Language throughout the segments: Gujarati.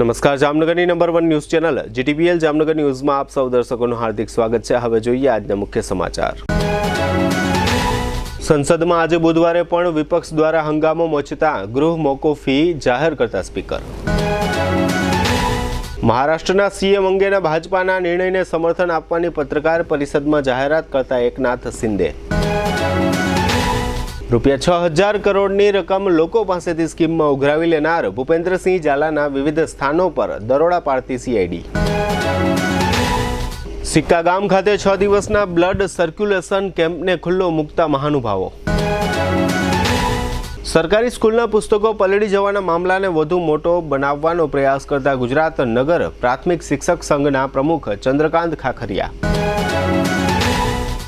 નમસ્કાર, જામનગરની number 1 news channel GTPL Jamnagar ન્યૂઝમાં આપ સૌ દર્શકોનું હાર્દિક સ્વાગત છે। હવે જોઈએ આજના મુખ્ય સમાચાર। સંસદમાં આજે બુધવારે પણ વિપક્ષ દ્વારા હંગામો મચતા ગૃહ મોકૂફી જાહેર કરતા સ્પીકર। મહારાષ્ટ્રના સીએમ અંગેના ભાજપાના નિર્ણયને સમર્થન આપવાની પત્રકાર પરિષદમાં જાહેરાત કરતા એકનાથ શિંદે। રૂપિયા 6000 કરોડની રકમ લોકો પાસેથી સ્કીમમાં ઉઘરાવી લેનાર ભૂપેન્દ્રસિંહ ઝાલાના વિવિધ સ્થાનો પર દરોડા પાડતી સીઆઈડી। સિક્કા ગામ ખાતે 6 દિવસના બ્લડ સર્ક્યુલેશન કેમ્પને ખુલ્લો મૂકતા મહાનુભાવો। સરકારી સ્કૂલના પુસ્તકો પલળી જવાના મામલાને વધુ મોટો બનાવવાનો પ્રયાસ કરતા ગુજરાત નગર પ્રાથમિક શિક્ષક સંઘના પ્રમુખ ચંદ્રકાંત ખાખરિયા।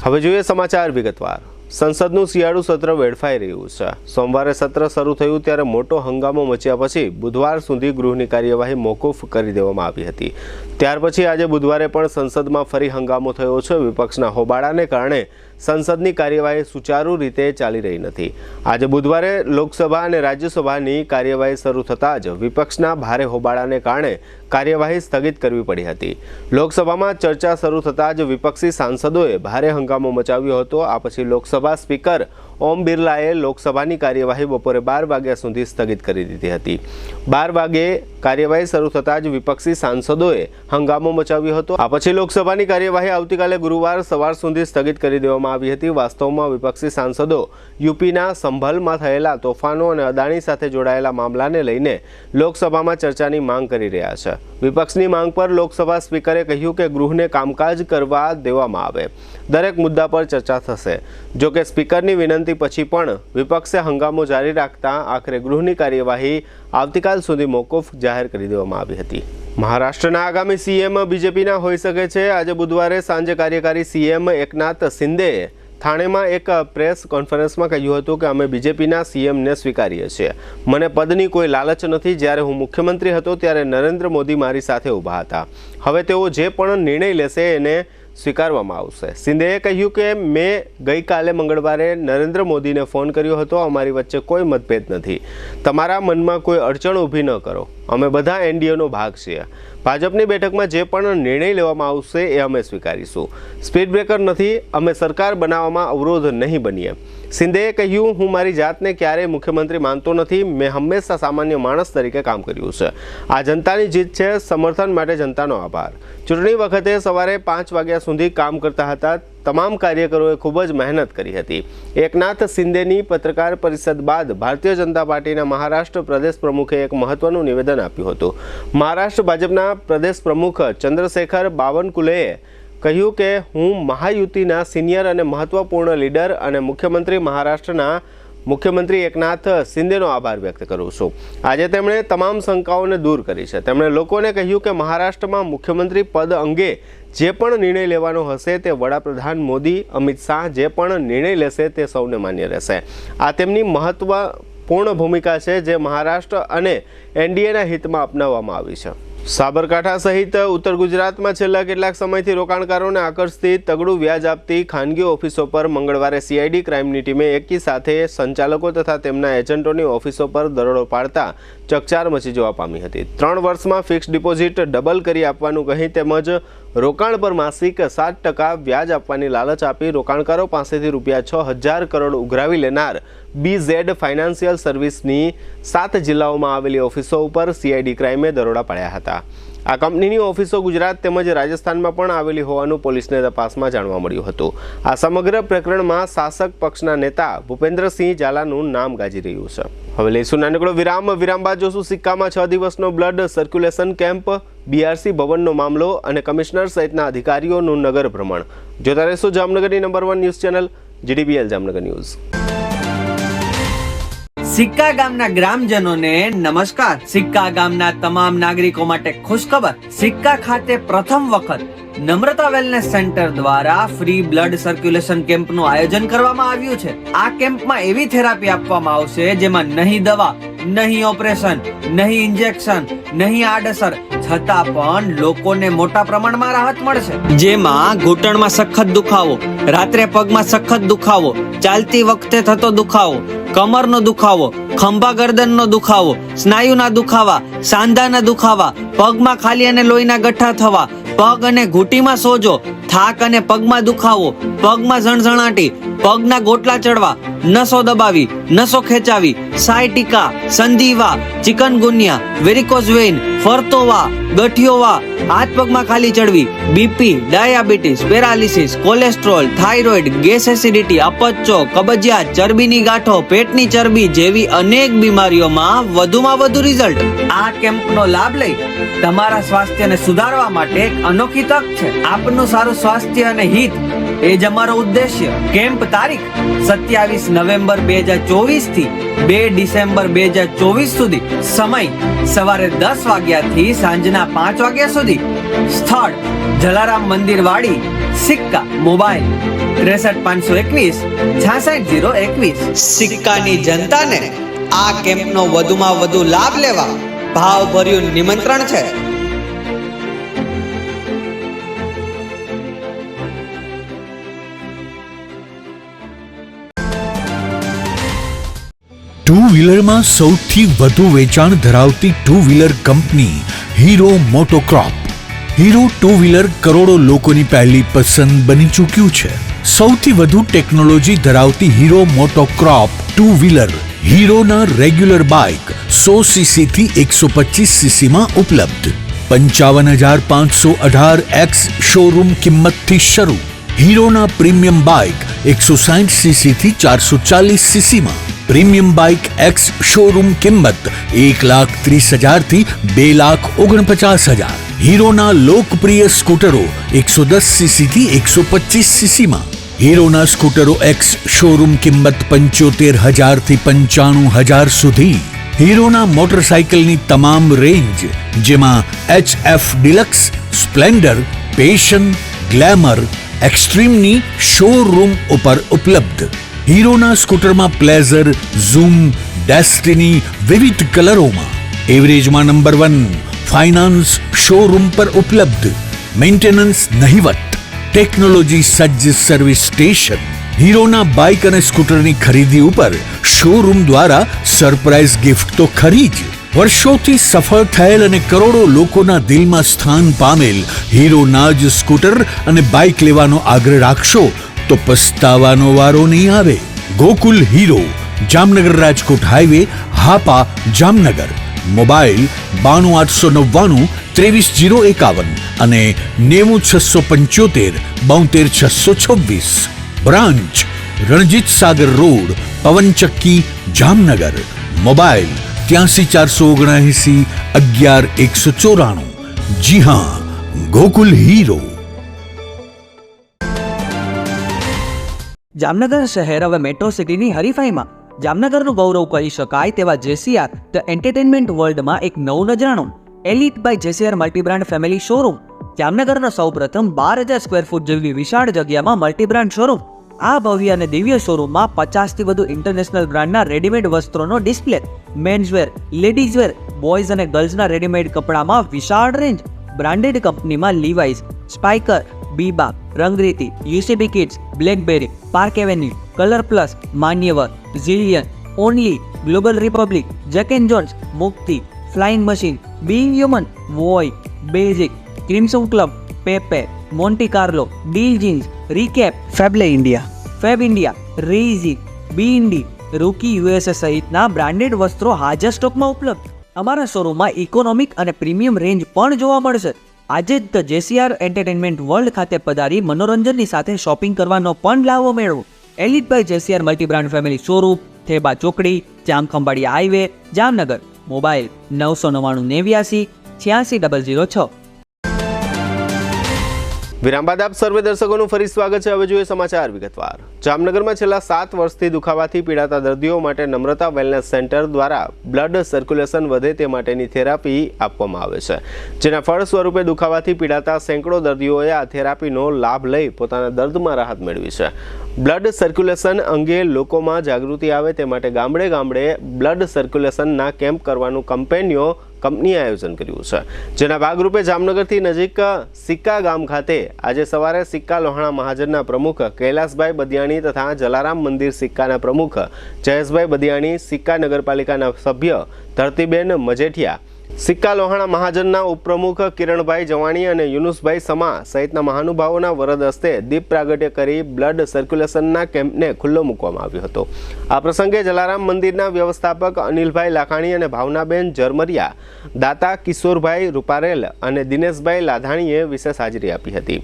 હવે જોઈએ સમાચાર વિગતવાર। સંસદનું શિયાળુ સત્ર વેડફાઈ રહ્યું છે। સોમવારે સત્ર શરૂ થયું ત્યારે મોટો હંગામો મચ્યા પછી બુધવાર સુધી ગૃહની કાર્યવાહી મોકૂફ કરી દેવામાં આવી હતી। ત્યાર પછી આજે બુધવારે પણ સંસદમાં ફરી હંગામો થયો છે। વિપક્ષના હોબાળાને કારણે સંસદની કાર્યવાહી સુચારુ રીતે ચાલી રહી નથી। આજે બુધવારે લોકસભા અને રાજ્યસભાની કાર્યવાહી શરૂ થતાં જ વિપક્ષના ભારે હોબાળાને કારણે કાર્યવાહી સ્થગિત કરવી પડી હતી। લોકસભામાં ચર્ચા શરૂ થતાં જ વિપક્ષી સાંસદોએ ભારે હંગામો મચાવ્યો હતો। આ પછી લોકસભા સ્પીકર ઓમ બિરલાએ લોકસભાની કાર્યવાહી બપોરે 12 વાગ્યા સુધી સ્થગિત કરી દીધી હતી। 12 વાગ્યે કાર્યવાહી શરૂ થતાં જ વિપક્ષી સાંસદોએ હંગામો મચાવ્યો હતો। આ પછી લોકસભાની કાર્યવાહી આવતીકાલે ગુરુવાર સવાર સુધી સ્થગિત કરી દેવામાં આવી હતી। વાસ્તવમાં વિપક્ષી સાંસદો યુપીના સંભલમાં થયેલા તોફાનો અને અદાણી સાથે જોડાયેલા મામલાને લઈને લોકસભામાં ચર્ચાની માંગ કરી રહ્યા છે। વિપક્ષની માંગ પર લોકસભા સ્પીકરે કહ્યું કે ગૃહને કામકાજ કરવા દેવામાં આવે, દરેક મુદ્દા પર ચર્ચા થશે। જો કે સ્પીકરની વિનંતી પછી પણ વિપક્ષે હંગામો જારી રાખતા આખરે ગૃહની કાર્યવાહી આવતીકાલ સુધી મોકૂફ જાહેર કરી દેવામાં આવી હતી। મહારાષ્ટ્રના આગામી સીએમ બીજેપીના હોઈ શકે છે। આજે બુધવારે સાંજે કાર્યકારી સીએમ એકનાથ શિંદેએ થાણેમાં એક પ્રેસ કોન્ફરન્સમાં કહ્યું હતું કે અમે બીજેપીના સીએમને સ્વીકારીએ છીએ। મને પદની કોઈ લાલચ નથી। જ્યારે હું મુખ્યમંત્રી હતો ત્યારે નરેન્દ્ર મોદી મારી સાથે ઊભા હતા। હવે તેઓ જે પણ નિર્ણય લેશે એને સ્વીકારવામાં આવશે। શિંદેએ કહ્યું કે મેં ગઈકાલે મંગળવારે નરેન્દ્ર મોદીને ફોન કર્યો હતો। અમારી વચ્ચે કોઈ મતભેદ નથી। તમારા મનમાં કોઈ અડચણ ઊભી ન કરો। અમે બધા એનડીએનો ભાગ છીએ। ભાજપની બેઠકમાં જે પણ નિર્ણય લેવામાં આવશે એ અમે સ્વીકારીશું। સ્પીડ બ્રેકર નથી। અમે સરકાર બનાવવામાં અવરોધ નહીં બનીએ। શિંદેએ કહ્યું, હું મારી જાતને ક્યારેય મુખ્યમંત્રી માનતો નથી। મેં હંમેશા સામાન્ય માણસ તરીકે કામ કર્યું છે। આ જનતાની જીત છે। સમર્થન માટે જનતાનો આભાર। ચૂંટણી વખતે સવારે 5 વાગ્યા સુધી કામ કરતા હતા। તમામ કાર્યકરોએ ખૂબ જ મહેનત કરી હતી। એકનાથ શિંદેની પત્રકાર પરિષદ બાદ ભારતીય જનતા પાર્ટીના મહારાષ્ટ્ર પ્રદેશ પ્રમુખે એક મહત્વનું નિવેદન આપ્યું હતું। મહારાષ્ટ્ર ભાજપના પ્રદેશ પ્રમુખ ચંદ્રશેખર બાવનકુલેએ કહ્યું કે હું મહાયુતિના સિનિયર અને મહત્વપૂર્ણ લીડર અને મુખ્યમંત્રી મહારાષ્ટ્રના મુખ્યમંત્રી એકનાથ શિંદેનો આભાર વ્યક્ત કરું છું। આજે તેમણે તમામ શંકાઓને દૂર કરી છે। તેમણે લોકોને કહ્યું કે મહારાષ્ટ્રમાં મુખ્યમંત્રી પદ અંગે જે પણ નિર્ણય લેવાનો હશે તે વડાપ્રધાન મોદી, અમિત શાહ જે પણ નિર્ણય લેશે તે સૌને માન્ય રહેશે। આ તેમની મહત્વપૂર્ણ ભૂમિકા છે જે મહારાષ્ટ્ર અને એનડીએના હિતમાં અપનાવવામાં આવી છે। સાબરકાંઠા સહિત ઉત્તર ગુજરાતમાં છેલ્લા કેટલાક સમયથી રોકાણકારોને આકર્ષતી તગડું વ્યાજ આપતી ખાનગી ઓફિસો પર મંગળવારે સીઆઈડી ક્રાઇમની ટીમે એકી સાથે સંચાલકો તથા તેમના એજન્ટોની ઓફિસો પર દરોડો પાડતા ચકચાર મચી જવા પામી હતી। 3 વર્ષમાં ફિક્સ ડિપોઝિટ ડબલ કરી આપવાનું કહી તેમજ રોકાણ પર માસિક 7% વ્યાજ આપવાની લાલચ આપી રોકાણકારો પાસેથી રૂપિયા 6000 કરોડ ઉઘરાવી લેનાર BZ ફાઇનાન્શિયલ સર્વિસની 7 જિલ્લાઓમાં આવેલી ઓફિસો ઉપર સીઆઈડી ક્રાઇમે દરોડા પાડ્યા હતા। આ કંપનીની ઓફિસો ગુજરાત તેમજ રાજસ્થાનમાં પણ આવેલી હોવાનું પોલીસને તપાસમાં જાણવા મળ્યું હતું। આ સમગ્ર પ્રકરણમાં શાસક પક્ષના નેતા ભૂપેન્દ્રસિંહ ઝાલાનું નામ ગાજી રહ્યું છે। હવે લઈશું નાનકડો વિરામ। વિરામ બાદ જોશું સિક્કામાં 6 દિવસનો બ્લડ સર્ક્યુલેશન કેમ્પ, BRC ભવનનો મામલો અને કમિશનર સહિતના અધિકારીઓનું નગર ભ્રમણ। જોતા રહેશો જામનગરની number 1 news channel GTPL Jamnagar news. સિક્કા ગામના ગ્રામજનોને નમસ્કાર। સિક્કા ગામના તમામ નાગરિકો માટે ખુશખબર। સિક્કા ખાતે પ્રથમ વખત નમ્રતા વેલનેસ સેન્ટર દ્વારા ફ્રી બ્લડ સર્ક્યુલેશન કેમ્પનું આયોજન કરવામાં આવ્યું છે। આ કેમ્પમાં એવી થેરાપી આપવામાં આવશે જેમાં નહીં દવા, નહીં ઓપરેશન, નહીં ઇન્જેક્શન, નહીં આડઅસર, છતાં પણ લોકોને મોટા પ્રમાણમાં રાહત મળશે। જેમાં ઘૂંટણમાં સખત દુખાવો, રાત્રે પગમાં સખત દુખાવો, ચાલતી વખતે થતો દુખાવો, કમરનો દુખાવો, ખંભા ગરદનનો દુખાવો, સ્નાયુના દુખાવા સાંધાના દુખાવા, પગમાં ખાલી અને લોહીના ગઠ્ઠા થવા, પગ અને ઘૂંટીમાં સોજો, થાક અને પગમાં દુખાવો, પગમાં ઝણઝણાટી, પગના ગોટલા ચડવા, નસો દબાવી, નસો ખેંચાવી, સાયટિકા, સંધિવા, ચિકનગુનિયા, વેરિકોઝ વેઇન, ફરતોવા, ગઠિયોવા, હાથ પગમાં ખાલી ચડવી, BP, diabetes, paralysis, cholesterol, thyroid, gas acidity, અપચો, કબજિયાત, ચરબીની ગાંઠો, પેટની ચરબી જેવી અનેક બીમારીઓમાં વધુમાં વધુ રિઝલ્ટ. આ કેમ્પનો લાભ લઈ તમારા સ્વાસ્થ્યને સુધારવા માટે એક અનોખી તક છે. આપનું સારું સ્વાસ્થ્ય અને હિત એ જ અમારો ઉદ્દેશ્ય. કેમ્પ તારીખ 27 નવેમ્બર 2024 થી 2 ડિસેમ્બર 2024 સુધી. સમય સવારે 10 વાગ્યાથી સાંજના 5 વાગ્યા સુધી. સ્થળ જલારામ મંદિર વાડી, સિક્કા. મોબાઈલ 63 521 66 021. સિક્કાની જનતાને આ કેમ્પનો વધુમાં વધુ લાભ લેવા ભાવભર્યું નિમંત્રણ છે. ટુ વ્હીલરમાં સૌથી વધુ વેચાણ ધરાવતી two wheeler company Hero MotoCorp. Hero two wheeler કરોડો લોકોની પહેલી પસંદ બની ચૂક્યું છે. સૌથી વધુ ટેકનોલોજી ધરાવતી હીરો મોટોક્રોપ ટુ વ્હીલર હીરોના રેગ્યુલર બાઇક 100 સીસી થી 125 સીસી માં ઉપલબ્ધ. 55,518 શોરૂમ કિંમતથી શરૂ. હીરોના પ્રીમિયમ બાઇક 160 સીસી થી 440 સીસી માં. પ્રીમિયમ બાઇક એક્સ શોરૂમ કિંમત 1,30,000 થી 2,49,000. હીરોના લોકપ્રિય સ્કૂટરો 110 સીસી થી 125 સીસી માં. હીરોના સ્કૂટરો એક્સ શોરૂમ કિંમત 75,000 થી 95,000 સુધી. હીરોના મોટરસાઇકલની તમામ રેન્જ જેમાં HF Deluxe, Splendor, Passion, Glamour, એક્સ્ટ્રીમની શોરૂમ ઉપર ઉપલબ્ધ. હીરોના સ્કૂટરમાં પ્લેઝર, ઝૂમ, ડેસ્ટિની વિવિધ કલરોમાં. એવરેજમાં નંબર 1. ફાઇનાન્સ શોરૂમ પર ઉપલબ્ધ. મેન્ટેનન્સ નહિવત. ટેકનોલોજી સજ્જ સર્વિસ સ્ટેશન. હીરોના બાઇક અને સ્કૂટરની ખરીદી ઉપર શોરૂમ દ્વારા સરપ્રાઇઝ ગિફ્ટ તો ખરી જ. વર્ષોથી સફળ થયેલ અને કરોડો લોકોના દિલમાં સ્થાન પામેલ હીરોના જ સ્કૂટર અને બાઇક લેવાનો આગ્રહ રાખશો તો પસ્તાવાનો વારો નહીં આવે. Gokul hero, Jamnagar Rajkot highway, Hapa, Jamnagar. Mobile 92 899 23 051 અને 90 675 72 626. Branch Ranjit Sagar road, પવનચક્કી, Jamnagar. Mobile 83 479 11 194. જી હા, ગોકુલ હીરો. જામનગર શહેર હવે મેટ્રો સિટીની હરીફાઈમાં જામનગરનું ગૌરવ કરી શકાય તેવા જેસીઆર ધ એન્ટરટેનમેન્ટ વર્લ્ડમાં એક નવું નજરાણું. Elite by JCR multibrand family showroom. જામનગરનો સૌપ્રથમ 12,000 સ્ક્વેર ફૂટ જેવી વિશાળ જગ્યામાં મલ્ટીબ્રાન્ડ શોરૂમ. આ ભવ્ય અને દિવ્ય શોરૂમમાં 50 થી વધુ ઇન્ટરનેશનલ બ્રાન્ડના રેડીમેડ વસ્ત્રોનો ડિસ્પ્લે. મેન્સવેર, લેડીઝવેર, બોયઝ અને ગર્લ્સના રેડીમેડ કપડામાં વિશાળ રેન્જ. બ્રાન્ડેડ કંપનીમાં Levi's, Spykar, Biba, Rangriti, UCB Kids, Blackberrys, Park Avenue, Color Plus, Manyavar, Zillion, Only, Global Republic, Jack and Jones, Mukti, Flying Machine, Being Human, Voi, Basic, Crimson Club, Pepe, Monte Carlo, Deal Jeans, Recap, Fable India, Fabindia, રેઝી, બી ઇન્ડી, રૂકી યુએસએ સહિતના બ્રાન્ડેડ વસ્ત્રો હાજર સ્ટોકમાં ઉપલબ્ધ. અમારા શોરૂમમાં ઇકોનોમિક અને પ્રીમિયમ રેન્જ પણ જોવા મળશે. આજે જ ધ જેસીઆર એન્ટરટેનમેન્ટ વર્લ્ડ ખાતે પધારી મનોરંજનની સાથે શોપિંગ કરવાનો પણ લાવો મેળવો. Elite by JCR multibrand family showroom, Theba ચોકડી, જામખંભાળિયા હાઈવે, જામનગર. મોબાઈલ 999 89 86 006. વિરામ બાદ આપ સર્વે દર્શકોનું ફરી સ્વાગત છે. હવે જોઈએ સમાચાર વિગતવાર. જામનગરમાં છેલ્લા 7 વર્ષથી દુખાવાથી પીડાતા દર્દીઓ માટે નમ્રતા વેલનેસ સેન્ટર દ્વારા બ્લડ સર્ક્યુલેશન વધે તે માટેની થેરાપી આપવામાં આવે છે, જેના ફળ સ્વરૂપે દુખાવાથી પીડાતા સેંકડો દર્દીઓએ આ થેરાપીનો લાભ લઈ પોતાના દર્દમાં રાહત મેળવી છે. બ્લડ સર્ક્યુલેશન અંગે લોકોમાં જાગૃતિ આવે તે માટે ગામડે ગામડે બ્લડ સર્ક્યુલેશનના કેમ્પ કરવાનું કંપનીએ આયોજન કર્યું છે, જેના ભાગરૂપે જામનગરથી નજીક સિક્કા ગામ ખાતે આજે સવારે સિક્કા લોહાણા મહાજનના પ્રમુખ કૈલાસભાઈ બદિયાણી તથા જલારામ મંદિર સિક્કાના પ્રમુખ જયેશભાઈ બદિયાણી, સિક્કા નગરપાલિકાના સભ્ય ધરતીબેન મજેઠિયા, સિક્કા લોહાણા મહાજનના ઉપપ્રમુખ કિરણભાઈ જવાણી અને યુનુસભાઈ સમા સહિતના મહાનુભાવોના વરદ હસ્તે દીપ પ્રાગટ્ય કરી બ્લડ સર્ક્યુલેશનના કેમ્પને ખુલ્લો મૂકવામાં આવ્યો હતો. આ પ્રસંગે જલારામ મંદિરના વ્યવસ્થાપક અનિલભાઈ લાખાણી અને ભાવનાબેન ઝરમરિયા, દાતા કિશોરભાઈ રૂપારેલ અને દિનેશભાઈ લાધાણીએ વિશેષ હાજરી આપી હતી.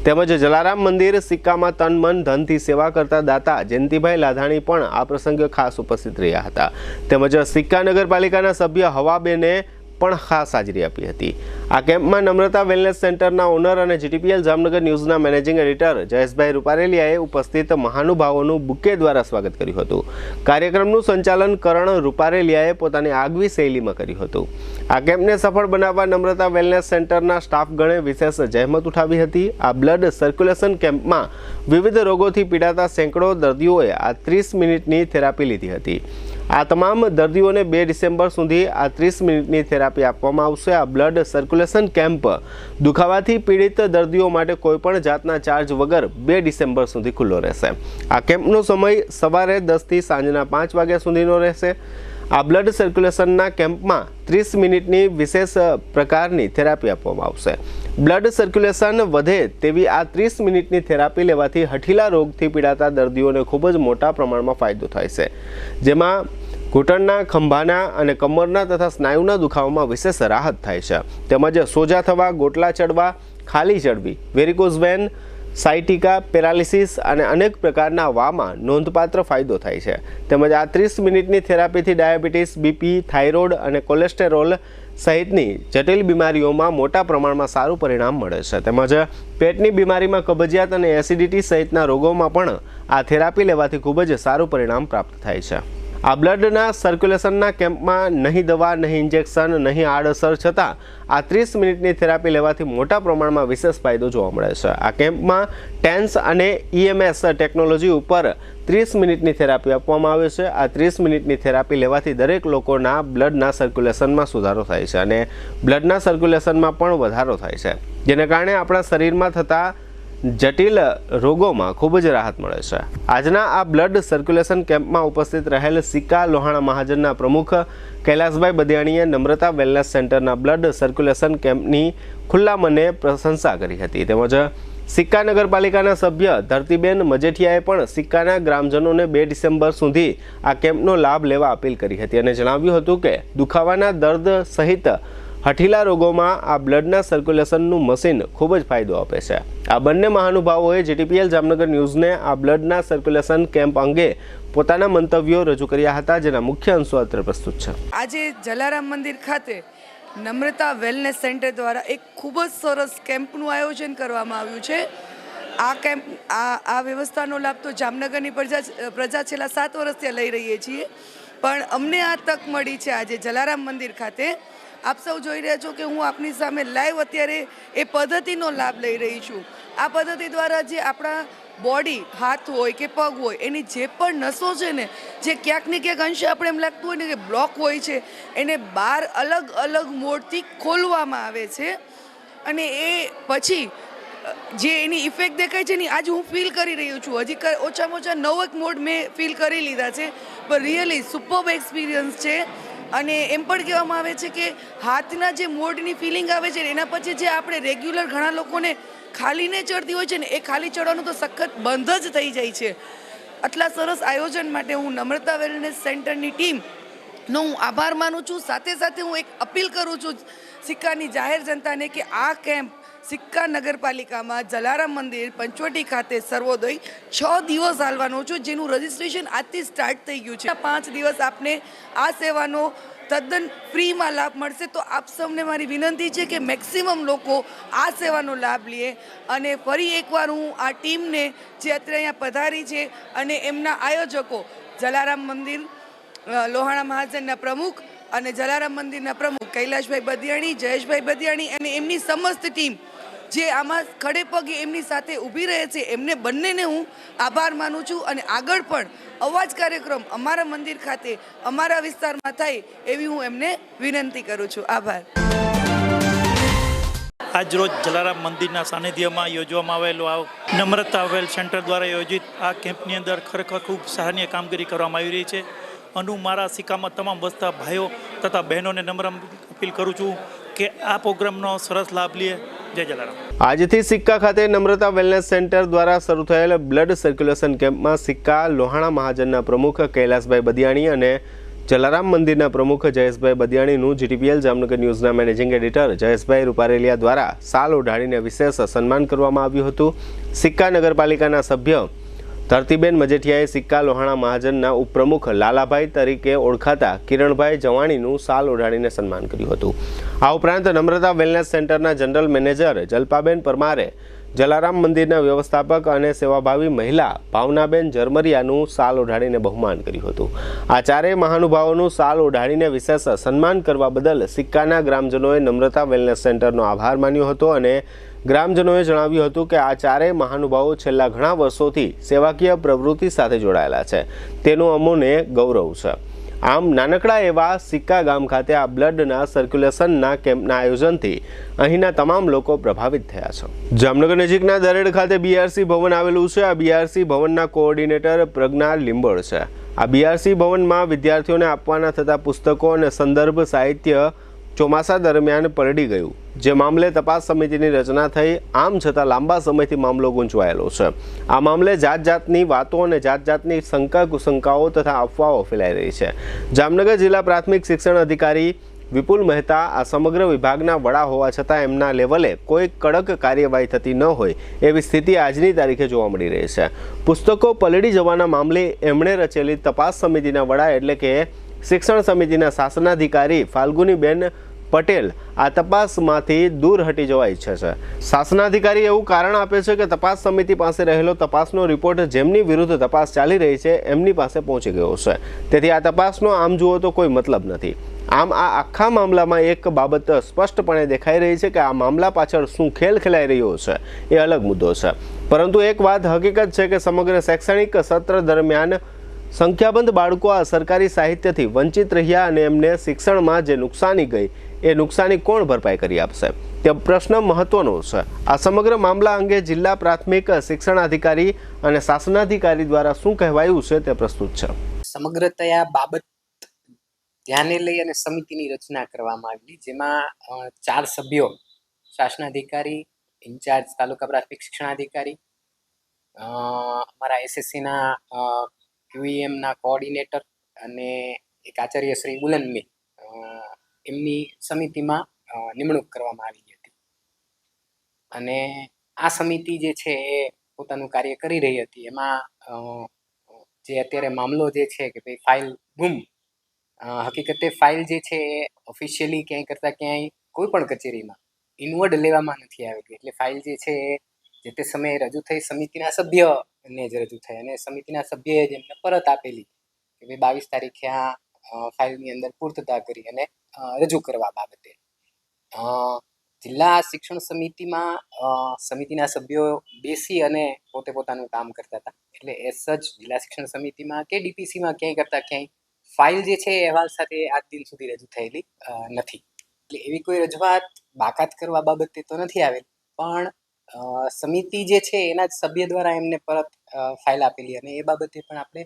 તેમજ જલારામ મંદિર સિક્કામાં તન મન ધનથી સેવા કરતા દાતા જયંતિભાઈ લાધાણી પણ આ પ્રસંગે ખાસ ઉપસ્થિત રહ્યા હતા. તેમજ સિક્કા નગરપાલિકાના સભ્ય હવાબેને પણ ખાસ હાજરી આપી હતી. આ કેમ્પમાં નમ્રતા વેલનેસ સેન્ટરના ઓનર અને જીટીપીએલ જામનગર ન્યૂઝના મેનેજિંગ એડિટર જયેશભાઈ રૂપારેલિયાએ ઉપસ્થિત મહાનુભાવોનું બુકે દ્વારા સ્વાગત કર્યું હતું. કાર્યક્રમનું સંચાલન કરણ રૂપારેલિયાએ પોતાની આગવી શૈલીમાં કર્યું હતું. આ કેમ્પને સફળ બનાવવા નમ્રતા વેલનેસ સેન્ટરના સ્ટાફગણે વિશેષ જહેમત ઉઠાવી હતી. આ બ્લડ સર્ક્યુલેશન કેમ્પમાં વિવિધ રોગોથી પીડાતા સેંકડો દર્દીઓએ આ 30 મિનિટની થેરાપી લીધી હતી. આ તમામ દર્દીઓને 2 ડિસેમ્બર સુધી આ 30 મિનિટની થેરાપી આપવામાં આવશે. આ બ્લડ સર્ક્યુલેશન કેમ્પ દુખાવાથી પીડિત દર્દીઓ માટે કોઈપણ જાતના ચાર્જ વગર 2 ડિસેમ્બર સુધી ખુલ્લો રહેશે. આ કેમ્પનો સમય સવારે 10 થી સાંજના 5 વાગ્યા સુધીનો રહેશે. આ બ્લડ સર્ક્યુલેશનના કેમ્પમાં 30 મિનિટની વિશેષ પ્રકારની થેરાપી આપવામાં આવશે. બ્લડ સર્ક્યુલેશન વધે તેવી આ 30 મિનિટની થેરાપી લેવાથી હઠીલા રોગથી પીડાતા દર્દીઓને ખૂબ જ મોટા પ્રમાણમાં ફાયદો થાય છે, જેમાં ઘૂંટણના, ખંભાના અને કમરના તથા સ્નાયુના દુખાવામાં વિશેષ રાહત થાય છે. તેમજ સોજા થવા, ગોટલા ચડવા, ખાલી ચડવી, વેરિકોઝ વેન, સાયટિકા, પેરાલિસિસ અને અનેક પ્રકારના વામાં નોંધપાત્ર ફાયદો થાય છે. તેમજ આ 30 મિનિટની થેરાપીથી ડાયાબિટીસ, બીપી, થાઇરોઇડ અને કોલેસ્ટેરોલ સહિતની જટિલ બીમારીઓમાં મોટા પ્રમાણમાં સારું પરિણામ મળે છે. તેમજ પેટની બીમારીમાં કબજિયાત અને એસિડિટી સહિતના રોગોમાં પણ આ થેરાપી લેવાથી ખૂબ જ સારું પરિણામ પ્રાપ્ત થાય છે. આ બ્લડના સર્ક્યુલેશનના કેમ્પમાં નહીં દવા, નહીં ઇન્જેક્શન, નહીં આડઅસર છતાં આ 30 મિનિટની થેરાપી લેવાથી મોટા પ્રમાણમાં વિશેષ ફાયદો જોવા મળે છે. આ કેમ્પમાં ટેન્સ અને EMS ટેકનોલોજી ઉપર 30 મિનિટની થેરાપી આપવામાં આવે છે. આ 30 મિનિટની થેરાપી લેવાથી દરેક લોકોના બ્લડના સર્ક્યુલેશનમાં સુધારો થાય છે અને બ્લડના સર્ક્યુલેશનમાં પણ વધારો થાય છે, જેને કારણે આપણા શરીરમાં થતા જટિલ રોગોમાં ખૂબ જ રાહત મળે છે. આજના આ બ્લડ સર્ક્યુલેશન કેમ્પમાં ઉપસ્થિત રહેલ સિક્કા લોહાણા મહાજનના પ્રમુખ કૈલાસભાઈ બદિયાણીએ નમ્રતા વેલનેસ સેન્ટરના બ્લડ સર્ક્યુલેશન કેમ્પની ખુલ્લા મને પ્રશંસા કરી હતી. તેમજ સિક્કા નગરપાલિકાના સભ્ય ધરતીબેન મજેઠિયાએ પણ સિક્કાના ગ્રામજનોને 2 ડિસેમ્બર સુધી આ કેમ્પનો લાભ લેવા અપીલ કરી હતી અને જણાવ્યું હતું કે દુખાવાના દર્દ સહિત હઠીલા રોગોમાં આ બ્લડના સર્ક્યુલેશનનું મશીન ખૂબ જ ફાયદો આપે છે. આ બંને મહાનુભાવોએ જીટીપીએલ જામનગર ન્યૂઝને આ બ્લડના સર્ક્યુલેશન કેમ્પ અંગે પોતાના મંતવ્યો રજૂ કર્યા હતા, જેના મુખ્ય અંશો અત્રે પ્રસ્તુત છે. આજે જલારામ મંદિર ખાતે નમ્રતા વેલનેસ સેન્ટર દ્વારા એક ખૂબ જ સરસ કેમ્પનું આયોજન કરવામાં આવ્યું છે. આ કેમ્પ આ વ્યવસ્થાનો લાભ તો જામનગરની પ્રજા છેલ્લા 7 વર્ષથી લઈ રહીએ છીએ, પણ અમને આ તક મળી છે આજે જલારામ મંદિર ખાતે. આપ સૌ જોઈ રહ્યા છો કે હું આપની સામે લાઈવ અત્યારે એ પદ્ધતિનો લાભ લઈ રહી છું. આ પદ્ધતિ દ્વારા જે આપણા બોડી, હાથ હોય કે પગ હોય, એની જે પણ નસો છે ને, જે ક્યાંક ને ક્યાંક અંશે આપણે એમ લાગતું હોય ને કે બ્લોક હોય છે, એને 12 અલગ અલગ મોડથી ખોલવામાં આવે છે અને એ પછી જે એની ઇફેક્ટ દેખાય છે ને આજે હું ફીલ કરી રહ્યું છું. હજી ઓછામાં ઓછા 9 મોડ મેં ફીલ કરી લીધા છે, પણ રિયલી સુપર્બ એક્સપિરિયન્સ છે. અને એમ પણ કહેવામાં આવે છે કે હાથના જે મોડની ફિલિંગ આવે છે એના પછી જે આપણે રેગ્યુલર ઘણા લોકોને ખાલીને ચડતી હોય છે ને, એ ખાલી ચડવાનું તો સખત બંધ જ થઈ જાય છે. આટલા સરસ આયોજન માટે હું નમ્રતા વેલનેસ સેન્ટરની ટીમનો હું આભાર માનું છું. સાથે સાથે હું એક અપીલ કરું છું સિક્કાની જાહેર જનતાને કે આ કેમ્પ સિક્કા નગરપાલિકામાં જલારામ મંદિર પંચવટી ખાતે સર્વોદય 6 દિવસ હાલવાનો છું, જેનું રજિસ્ટ્રેશન આજથી સ્ટાર્ટ થઈ ગયું છે. 5 દિવસ આપને આ સેવાનો તદ્દન ફ્રીમાં લાભ મળશે. તો આપ સૌને મારી વિનંતી છે કે મેક્સિમમ લોકો આ સેવાનો લાભ લે. અને ફરી એકવાર હું આ ટીમને જે અત્યારે અહીંયા પધારી છે અને એમના આયોજકો જલારામ મંદિર લોહાણા મહાજનના પ્રમુખ અને જલારામ મંદિરના પ્રમુખ કૈલાસભાઈ બદિયાણી, જયેશભાઈ બદિયાણી અને એમની સમસ્ત ટીમ જે આમાં ખડે પગે એમની સાથે ઊભી રહે છે, એમને બંનેને હું આભાર માનું છું. અને આગળ પણ અવાજ કાર્યક્રમ અમારા મંદિર ખાતે અમારા વિસ્તારમાં થાય એવી હું એમને વિનંતી કરું છું. આભાર. આજરોજ જલારામ મંદિરના સાનિધ્યમાં યોજવામાં આવેલો આ નમ્રતા વેલ સેન્ટર દ્વારા યોજિત આ કેમ્પની અંદર ખરેખર ખૂબ સરાહનીય કામગીરી કરવામાં આવી રહી છે. મારા સિક્કામાં તમામ વસતા ભાઈઓ તથા બહેનોને નમ્ર અપીલ કરું છું કે આ પ્રોગ્રામનો સરસ લાભ લે. જય જલારામ. આજથી સિક્કા ખાતે નમ્રતા વેલનેસ સેન્ટર દ્વારા શરૂ થયેલ બ્લડ સર્ક્યુલેશન કેમ્પમાં સિક્કા લોહાણા મહાજનના પ્રમુખ કૈલાસભાઈ બદિયાણી અને જલારામ મંદિરના પ્રમુખ જયેશભાઈ બદિયાણીનું જીટીપીએલ જામનગર ન્યૂઝના મેનેજિંગ એડિટર જયેશભાઈ રૂપારેલિયા દ્વારા શાલ ઓઢાડીને વિશેષ સન્માન કરવામાં આવ્યું હતું. સિક્કા નગરપાલિકાના સભ્ય ધરતીબેન મજેઠિયાએ સિક્કા લોહાણા મહાજનના ઉપપ્રમુખ લાલાભાઈ તરીકે ઓળખાતા કિરણભાઈ જવાણીનું શાલ ઓઢાડીને સન્માન કર્યું હતું. આ ઉપરાંત નમ્રતા વેલનેસ સેન્ટરના જનરલ મેનેજર જલ્પાબેન પરમારે જલારામ મંદિરના વ્યવસ્થાપક અને સેવાભાવી મહિલા ભાવનાબેન ઝરમરિયાનું શાલ ઓઢાડીને બહુમાન કર્યું હતું. આ ચારેય મહાનુભાવોનું શાલ ઓઢાડીને વિશેષ સન્માન કરવા બદલ સિક્કાના ગ્રામજનોએ નમ્રતા વેલનેસ સેન્ટરનો આભાર માન્યો હતો અને ગ્રામજનોએ જણાવ્યું હતું કે આ ચારેય મહાનુભાવો છેલ્લા ઘણા વર્ષોથી સેવાકીય પ્રવૃત્તિ સાથે જોડાયેલા છે, તેનું અમોને ગૌરવ છે. આમ નાનકડા એવા સિક્કા ગામ ખાતે આ બ્લડના સર્ક્યુલેશનના કેમ્પના આયોજનથી અહીંના તમામ લોકો પ્રભાવિત થયા છે. જામનગર નજીકના દરેડ ખાતે બીઆરસી ભવન આવેલું છે. આ બીઆરસી ભવનના કોઓર્ડિનેટર પ્રજ્ઞા લીંબોળ છે. આ બીઆરસી ભવનમાં વિદ્યાર્થીઓને આપવાના થતા પુસ્તકો અને સંદર્ભ સાહિત્ય ચોમાસા દરમિયાન પલળી ગયું, જે મામલે તપાસ સમિતિની રચના થઈ. આમ છતાં લાંબા સમયથી મામલો ગૂંચવાયેલો છે. આ મામલે જાત જાતની વાતો અને જાત જાતની શંકા કુશંકાઓ તથા અફવાઓ ફેલાઈ રહી છે. જામનગર જિલ્લા પ્રાથમિક શિક્ષણ અધિકારી વિપુલ મહેતા આ સમગ્ર વિભાગના વડા હોવા છતાં એમના લેવલે કોઈ કડક કાર્યવાહી થતી ન હોય એવી સ્થિતિ આજની તારીખે જોવા મળી રહી છે. પુસ્તકો પલળી જવાના મામલે એમણે રચેલી તપાસ સમિતિના વડા એટલે કે શિક્ષણ સમિતિના શાસનાધિકારી ફાલ્ગુનીબેન પટેલ આ તપાસમાંથી દૂર હટી જવા ઈચ્છે છે. શાસનાધિકારી એવું કારણ આપે છે કે તપાસ સમિતિ પાસે રહેલો તપાસનો રિપોર્ટ જેમની વિરુદ્ધ તપાસ ચાલી રહી છે એમની પાસે પહોંચી ગયો છે, તેથી આ તપાસનો આમ જુઓ તો કોઈ મતલબ નથી. આમ આ આખા મામલામાં એક બાબત સ્પષ્ટપણે દેખાઈ રહી છે કે આ મામલા પાછળ શું ખેલ ખેલાઈ રહ્યો છે એ અલગ મુદ્દો છે. પરંતુ એક વાત હકીકત છે કે સમગ્ર શૈક્ષણિક સત્ર દરમિયાન સંખ્યાબંધ બાળકો આ સરકારી સાહિત્યથી વંચિત રહ્યા અને એમને શિક્ષણમાં જે નુકસાની ગઈ એ નુકસાની કોણ ભરપાઈ કરી આપશે તે પ્રશ્ન મહત્વનો છે. આ સમગ્ર મામલા અંગે જિલ્લા પ્રાથમિક શિક્ષણાધિકારી અને શાસનાધિકારી દ્વારા શું કહેવાયું છે તે પ્રસ્તુત છે. સમગ્રતયા બાબત ધ્યાને લઈ અને સમિતિની રચના કરવામાં આવેલી, જેમાં 4 સભ્યો શાસનાધિકારી, ઇન્ચાર્જ તાલુકા પ્રાથમિક શિક્ષણાધિકારી, અમારા એસએસસીના યુઈએમના કોઓર્ડિનેટર અને એક આચાર્ય શ્રી બુલનમિલ એમની સમિતિમાં નિમણૂક કરવામાં આવી હતી. અને આ સમિતિ જે છે એ પોતાનું કાર્ય કરી રહી હતી. એમાં જે અત્યારે મામલો જે છે કે ભાઈ ફાઇલ ગુમ, હકીકતે ફાઇલ જે છે એ ઓફિશિયલી ક્યાંય કરતાં ક્યાંય કોઈ પણ કચેરીમાં ઇનવર્ડ લેવામાં નથી આવેલી. એટલે ફાઇલ જે છે એ જે તે સમયે રજૂ થઈ સમિતિના સભ્યને જ રજૂ થઈ અને સમિતિના સભ્યએ જ એમને પરત આપેલી કે ભાઈ 22 તારીખે આ ફાઇલની અંદર પૂર્તતા કરી અને રજૂ કરવા બાબતે. જિલ્લા શિક્ષણ સમિતિમાં સમિતિના સભ્યો બેસી અને પોતે પોતાનું કામ કરતા હતા. એટલે એસ જ જિલ્લા શિક્ષણ સમિતિમાં કે ડીપીસીમાં ક્યાંય કરતાં ક્યાંય ફાઇલ જે છે એ અહેવાલ સાથે આજ દિન સુધી રજૂ થયેલી નથી. એટલે એવી કોઈ રજૂઆત બાકાત કરવા બાબતે તો નથી આવેલી, પણ સમિતિ જે છે એના જ સભ્ય દ્વારા એમને પરત ફાઇલ આપેલી અને એ બાબતે પણ આપણે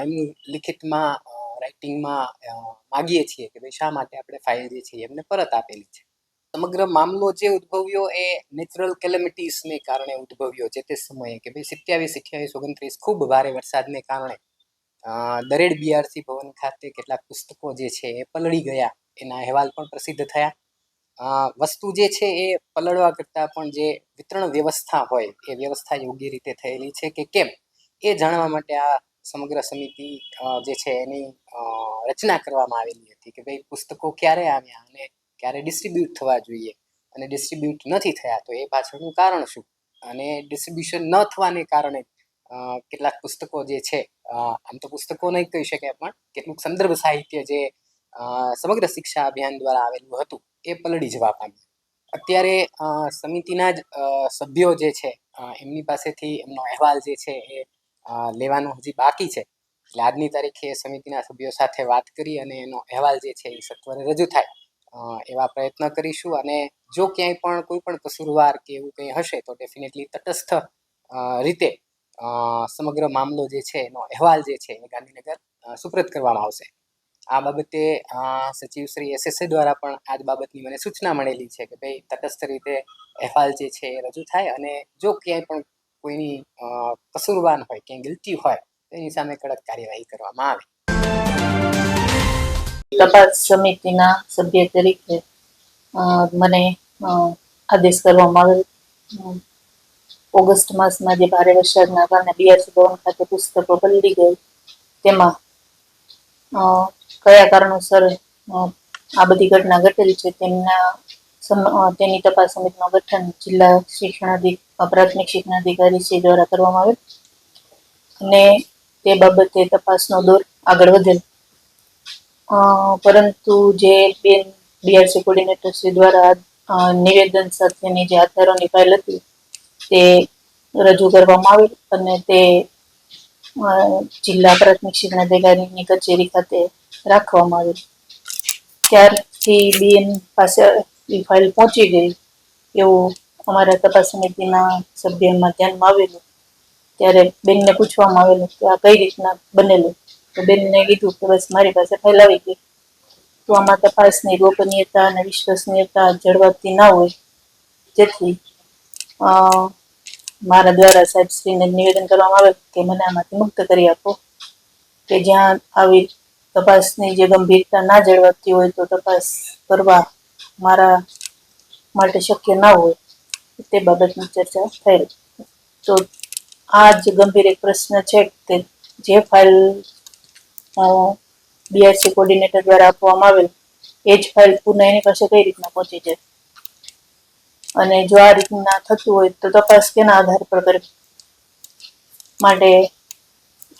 એમની લિખિતમાં રાઇટિંગમાં માગીએ છીએ કે ભાઈ શા માટે આપણે ફાઇલ જે છે એમને પરત આપેલી છે. સમગ્ર મામલો જે ઉદ્ભવ્યો એ નેચરલ કેલેમિટીસને કારણે ઉદ્ભવ્યો છે તે સમયે કે ભાઈ 27, 28, 29 ખૂબ ભારે વરસાદને કારણે દરેડ બીઆરસી ભવન ખાતે કેટલાક પુસ્તકો જે છે એ પલળી ગયા, એના અહેવાલ પણ પ્રસિદ્ધ થયા. વસ્તુ જે છે એ પલળવા કરતાં પણ જે વિતરણ વ્યવસ્થા હોય એ વ્યવસ્થા યોગ્ય રીતે થયેલી છે કે કેમ એ જાણવા માટે આ સમગ્ર સમિતિ જે છે એની રચના કરવામાં આવેલી હતી કે ભાઈ પુસ્તકો ક્યારે આવ્યા અને ક્યારે ડિસ્ટ્રીબ્યુટ થવા જોઈએ અને ડિસ્ટ્રીબ્યુટ નથી થયા તો એ પાછળનું કારણ શું, અને ડિસ્ટ્રીબ્યુશન ન થવાને કારણે કેટલાક પુસ્તકો જે છે આમ તો પુસ્તકો નહીં કહી શકાય પણ કેટલુંક સંદર્ભ સાહિત્ય જે સમગ્ર શિક્ષા અભિયાન દ્વારા આવેલું હતું એ પલળી જવા પામ્યું. અત્યારે સમિતિના જ સભ્યો જે છે એમની પાસેથી એમનો અહેવાલ જે છે એ લેવાનું હજી બાકી છે. એટલે આજની તારીખે સમિતિના સભ્યો સાથે વાત કરી અને એનો અહેવાલ જે છે એ સત્વરે રજૂ થાય એવા પ્રયત્ન કરીશું. અને જો ક્યાંય પણ કોઈ પણ કસૂરવાર કે એવું કંઈ હશે તો ડેફિનેટલી તટસ્થ રીતે સમગ્ર મામલો જે છે એનો અહેવાલ જે છે એ ગાંધીનગર સુપ્રત કરવામાં આવશે. આ બાબતે સચિવ શ્રી SSA દ્વારા પણ આ જ બાબતની મને સૂચના મળેલી છે કે ભાઈ તટસ્થ રીતે અહેવાલ જે છે એ રજૂ થાય અને જો ક્યાંય પણ કોઈની કસૂરવાન હોય, ક્યાંય ગિલ્ટી હોય તેની સામે કડક કાર્યવાહી કરવામાં આવે. તપાસ સમિતિના સભ્ય તરીકે મને આદેશ કરવામાં આવેલ. ઓગસ્ટ માસમાં જે ભારે વરસાદના કારણે BRC ભવન ખાતે પુસ્તકો પલળી ગઈ, તેમાં કયા કારણોસર આ બધી ઘટના ઘટેલી છે તેની તપાસ સમિતિનું ગઠન જિલ્લા પ્રાથમિક શિક્ષણાધિકારી શ્રી દ્વારા કરવામાં આવેલ અને તે બાબતે તપાસનો દોર આગળ વધેલ. પરંતુ જે BRC કોર્ડિનેટર શ્રી દ્વારા નિવેદન સાથેની જે આધારોની ફાઇલ હતી તે રજૂ કરવામાં આવેલ અને તે જિલ્લા પ્રાથમિક શિક્ષણાધિકારીની કચેરી ખાતે રાખવામાં આવેલ. ત્યારથી બેન પાસે એ ફાઇલ પહોંચી ગઈ એવું અમારા તપાસ સમિતિના સભ્યમાં ધ્યાનમાં આવેલું. ત્યારે બેનને પૂછવામાં આવેલું કે આ કઈ રીતના બનેલું, તો બેનને કીધું કે બસ મારી પાસે ફાઇલ આવી ગઈ. તો આમાં તપાસની ગોપનીયતા અને વિશ્વસનીયતા જળવાતી ના હોય, જેથી મારા દ્વારા સાહેબશ્રીને નિવેદન કરવામાં આવે કે મને આમાંથી મુક્ત કરી આપો, કે જ્યાં આવી તપાસની જે ગંભીરતા ના જળવાતી હોય તો તપાસ કરવા મારા માટે શક્ય ના હોય, તે બાબતની ચર્ચા થઈ. તો આ જ ગંભીર એક પ્રશ્ન છે કે જે ફાઇલ BRC કોર્ડિનેટર દ્વારા આપવામાં આવેલ એ જ ફાઇલ પુનઃ એની પાસે કઈ રીતના પહોંચી જાય, અને જો આ રીતના થતું હોય તો તપાસ કેના આધાર પર કરવી. માટે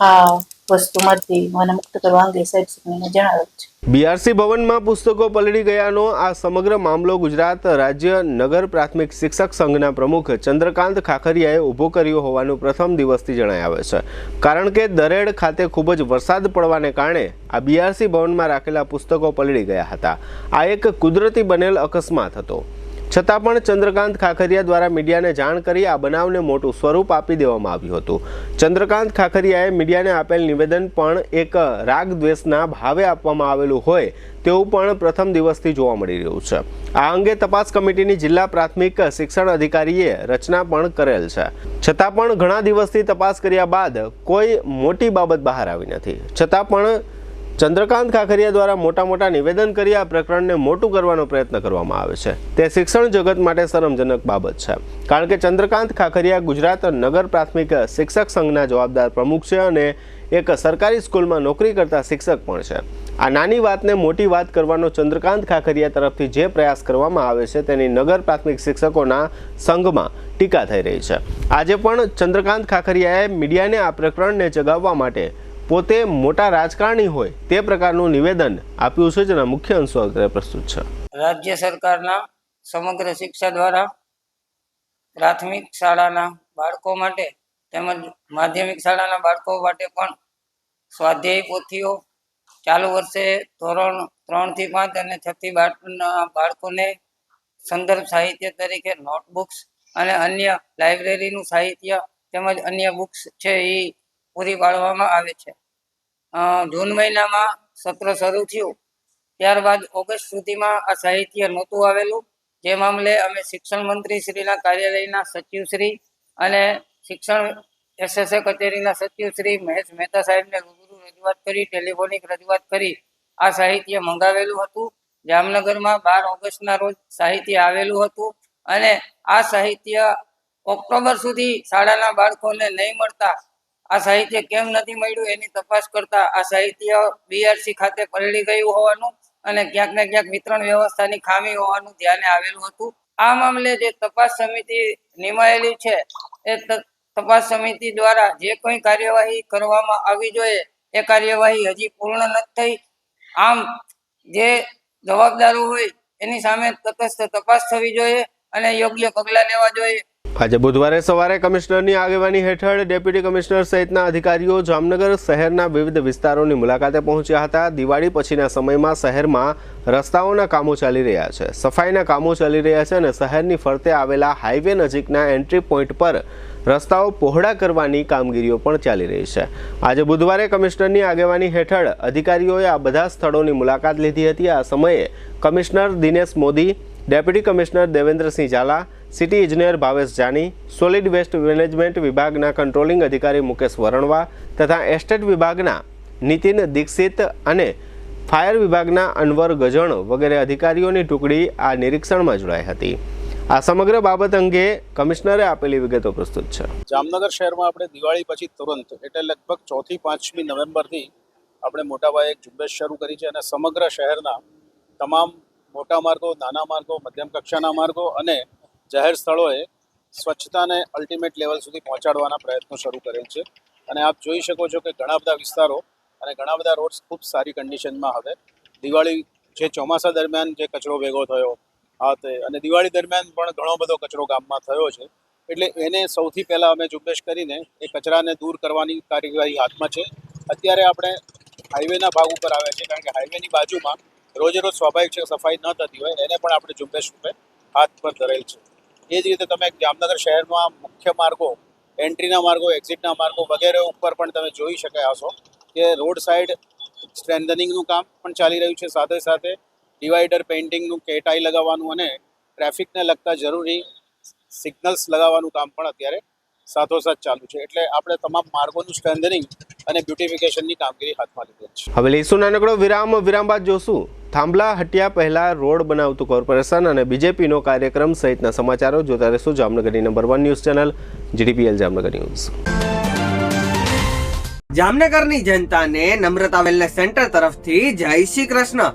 આ વસ્તુમાંથી મને મુક્ત કરવા અંગે સાહેબશ્રીને જણાવેલ છે. BRC ભવનમાં પુસ્તકો પલળી ગયાનો આ સમગ્ર મામલો ગુજરાત રાજ્ય નગર પ્રાથમિક શિક્ષક સંઘના પ્રમુખ ચંદ્રકાંત ખાખરિયાએ ઊભો કર્યો હોવાનું પ્રથમ દિવસથી જણાય આવે છે. કારણ કે દરેડ ખાતે ખૂબ જ વરસાદ પડવાને કારણે આ BRC ભવનમાં રાખેલા પુસ્તકો પલળી ગયા હતા. આ એક કુદરતી બનેલ અકસ્માત હતો. છતાં પણ ચંદ્રકાંત ખાખરિયા દ્વારા મીડિયાને જાણ કરી આ બનાવને મોટું સ્વરૂપ આપી દેવામાં આવ્યું હતું. ચંદ્રકાંત ખાખરિયાએ મીડિયાને આપેલ નિવેદન પણ એક રાગ દ્વેષના ભાવે આપવામાં આવેલું હોય તેવું પણ પ્રથમ દિવસથી જોવા મળી રહ્યું છે. આ અંગે તપાસ કમિટીની જિલ્લા પ્રાથમિક શિક્ષણ અધિકારીએ રચના પણ કરેલ છે. છતાં પણ ઘણા દિવસથી તપાસ કર્યા બાદ કોઈ મોટી બાબત બહાર આવી નથી. છતાં પણ ચંદ્રકાંત ખાખરિયા દ્વારા મોટા નિવેદન કરી આ પ્રકરણને મોટું કરવાનો પ્રયત્ન કરવામાં આવે છે. તે શિક્ષણ જગત માટે શરમજનક બાબત છે. કારણ કે ચંદ્રકાંત ખાખરિયા ગુજરાત નગર પ્રાથમિક શિક્ષક સંઘના જવાબદાર પ્રમુખ છે અને એક સરકારી સ્કૂલમાં નોકરી કરતા શિક્ષક પણ છે. આ નાની વાતને મોટી વાત કરવાનો ચંદ્રકાંત ખાખરિયા તરફથી જે પ્રયાસ કરવામાં આવે છે તેની નગર પ્રાથમિક શિક્ષકોના સંઘમાં ટીકા થઈ રહી છે. આજે પણ ચંદ્રકાંત ખાખરિયાએ મીડિયાને આ પ્રકરણને જગાવવા માટે પોતે મોટા રાજકારણી હોય તે પ્રકારનું નિવેદન આપ્યું છે, જેના મુખ્ય અંશો અત્યારે પ્રસ્તુત છે. રાજ્ય સરકારના સમગ્ર શિક્ષા દ્વારા પ્રાથમિક શાળાના બાળકો માટે તેમજ માધ્યમિક શાળાના બાળકો માટે પણ સ્વાધ્યાય પોથીઓ ચાલુ વર્ષે ધોરણ 3 થી 5 અને 6 થી 12 બાળકોને સંદર્ભ સાહિત્ય તરીકે નોટબુક્સ અને અન્ય લાઇબ્રેરીનું સાહિત્ય તેમજ અન્ય બુક્સ છે એ પૂરી પાડવામાં આવે છે. જૂન મહિનામાં સત્ર શરૂ થયું ત્યારબાદ ઓગસ્ટ સુધીમાં આ સાહિત્ય નહોતું આવેલું. જે મામલે અમે શિક્ષણ મંત્રી શ્રીના કાર્યાલયના સચિવ શ્રી અને શિક્ષણ SSA કચેરીના સચિવ શ્રી મહેશ મહેતા સાહેબને રૂબરૂ રજૂઆત કરી, ટેલિફોનિક રજૂઆત કરી આ સાહિત્ય મંગાવેલું હતું. જામનગરમાં 12 ઓગસ્ટના રોજ સાહિત્ય આવેલું હતું અને આ સાહિત્ય ઓક્ટોબર સુધી શાળાના બાળકોને નહીં મળતા આ સાહિત્ય કેમ નથી મળ્યું એની તપાસ કરતા આ સાહિત્ય BRC ખાતે પલળી ગયું હોવાનું અને ક્યાંક ને ક્યાંક વિતરણ વ્યવસ્થાની ખામી હોવાનું ધ્યાને આવેલું હતું. આ મામલે જે તપાસ સમિતિ નિમાયેલી છે એ તપાસ સમિતિ દ્વારા જે કોઈ કાર્યવાહી કરવામાં આવી જોઈએ એ કાર્યવાહી હજી પૂર્ણ નથી થઈ. આમ જે જવાબદારો હોય એની સામે તટસ્થ તપાસ થવી જોઈએ અને યોગ્ય પગલાં લેવા જોઈએ. આજે બુધવારે સવારે કમિશનરની આગેવાની હેઠળ ડેપ્યુટી કમિશનર સહિતના અધિકારીઓ જામનગર શહેરના વિવિધ વિસ્તારોની મુલાકાતે પહોંચ્યા હતા. દિવાળી પછીના સમયમાં શહેરમાં રસ્તાઓના કામો ચાલી રહ્યા છે, સફાઈના કામો ચાલી રહ્યા છે અને શહેરની ફરતે આવેલા હાઈવે નજીકના એન્ટ્રી પોઈન્ટ પર રસ્તાઓ પહોળા કરવાની કામગીરીઓ પણ ચાલી રહી છે. આજે બુધવારે કમિશનરની આગેવાની હેઠળ અધિકારીઓએ આ બધા સ્થળોની મુલાકાત લીધી હતી. આ સમયે commissioner Dinesh Modi, deputy commissioner Devendrasinh Jhala, city ઇજનેર Bhavesh Jani, solid waste management વિભાગના કંટ્રોલિંગ અધિકારી મુકેશ વરણવા તથા એસ્ટેટ વિભાગના નીતિન દીક્ષિત અને ફાયર વિભાગના અનવર ગજણ વગેરે અધિકારીઓની ટુકડી આ નિરીક્ષણમાં જોડાઈ હતી. આ સમગ્ર બાબત અંગે કમિશનરે આપેલી વિગતો પ્રસ્તુત છે. જામનગર શહેરમાં આપણે દિવાળી પછી તુરંત એટલે લગભગ 4થી 5મી નવેમ્બરથી આપણે મોટા પાયે એક ઝુંબેશ શરૂ કરી છે અને સમગ્ર શહેરના તમામ મોટા માર્ગો, નાના માર્ગો, મધ્યમ કક્ષાના માર્ગો અને જાહેર સ્થળોએ સ્વચ્છતાને અલ્ટિમેટ લેવલ સુધી પહોંચાડવાના પ્રયત્નો શરૂ કરેલ છે. અને આપ જોઈ શકો છો કે ઘણા બધા વિસ્તારો અને ઘણા બધા રોડ્સ ખૂબ સારી કન્ડિશનમાં હવે દિવાળી જે ચોમાસા દરમિયાન જે કચરો ભેગો થયો અને દિવાળી દરમિયાન પણ ઘણો બધો કચરો ગામમાં થયો છે. એટલે એને સૌથી પહેલાં અમે ઝુંબેશ કરીને એ કચરાને દૂર કરવાની કાર્યવાહી હાથમાં છે. અત્યારે આપણે હાઈવેના ભાગ ઉપર આવે છે, કારણ કે હાઈવેની બાજુમાં રોજે રોજ સ્વાભાવિક છે સફાઈ ન થતી હોય, એને પણ આપણે ઝુંબેશ રૂપે હાથ પર ધરેલ છે. એ જ રીતે તમે જામનગર શહેરમાં મુખ્ય માર્ગો, એન્ટ્રીના માર્ગો, એક્ઝિટના માર્ગો વગેરે ઉપર પણ તમે જોઈ શક્યા હશો કે રોડ સાઈડ સ્ટ્રેન્થનિંગનું કામ પણ ચાલી રહ્યું છે. સાથે સાથે ડિવાઈડર પેઇન્ટિંગનું કેટાઈ લગાવવાનું અને ટ્રાફિકને લગતા જરૂરી સિગ્નલ્સ લગાવવાનું કામ પણ અત્યારે સાથોસાથ ચાલુ છે. એટલે આપણે તમામ માર્ગોનું સ્ટ્રેન્થનિંગ અને બ્યુટિફિકેશનની કામગીરી હાથમાં લીધી છે. હવે લઈશું નાનકડો વિરામ બાદ જોશું થાંભલા હટિયા પહેલા રોડ બનાવતું કોર્પોરેશન અને બીજેપીનો કાર્યક્રમ સહિતના સમાચારો. જોતા રહેશું જામનગરની number 1 news channel GDPL Jamnagar news. જામનગરની જનતાને નમ્રતા વેલનેસ સેન્ટર તરફથી જય શ્રી કૃષ્ણ.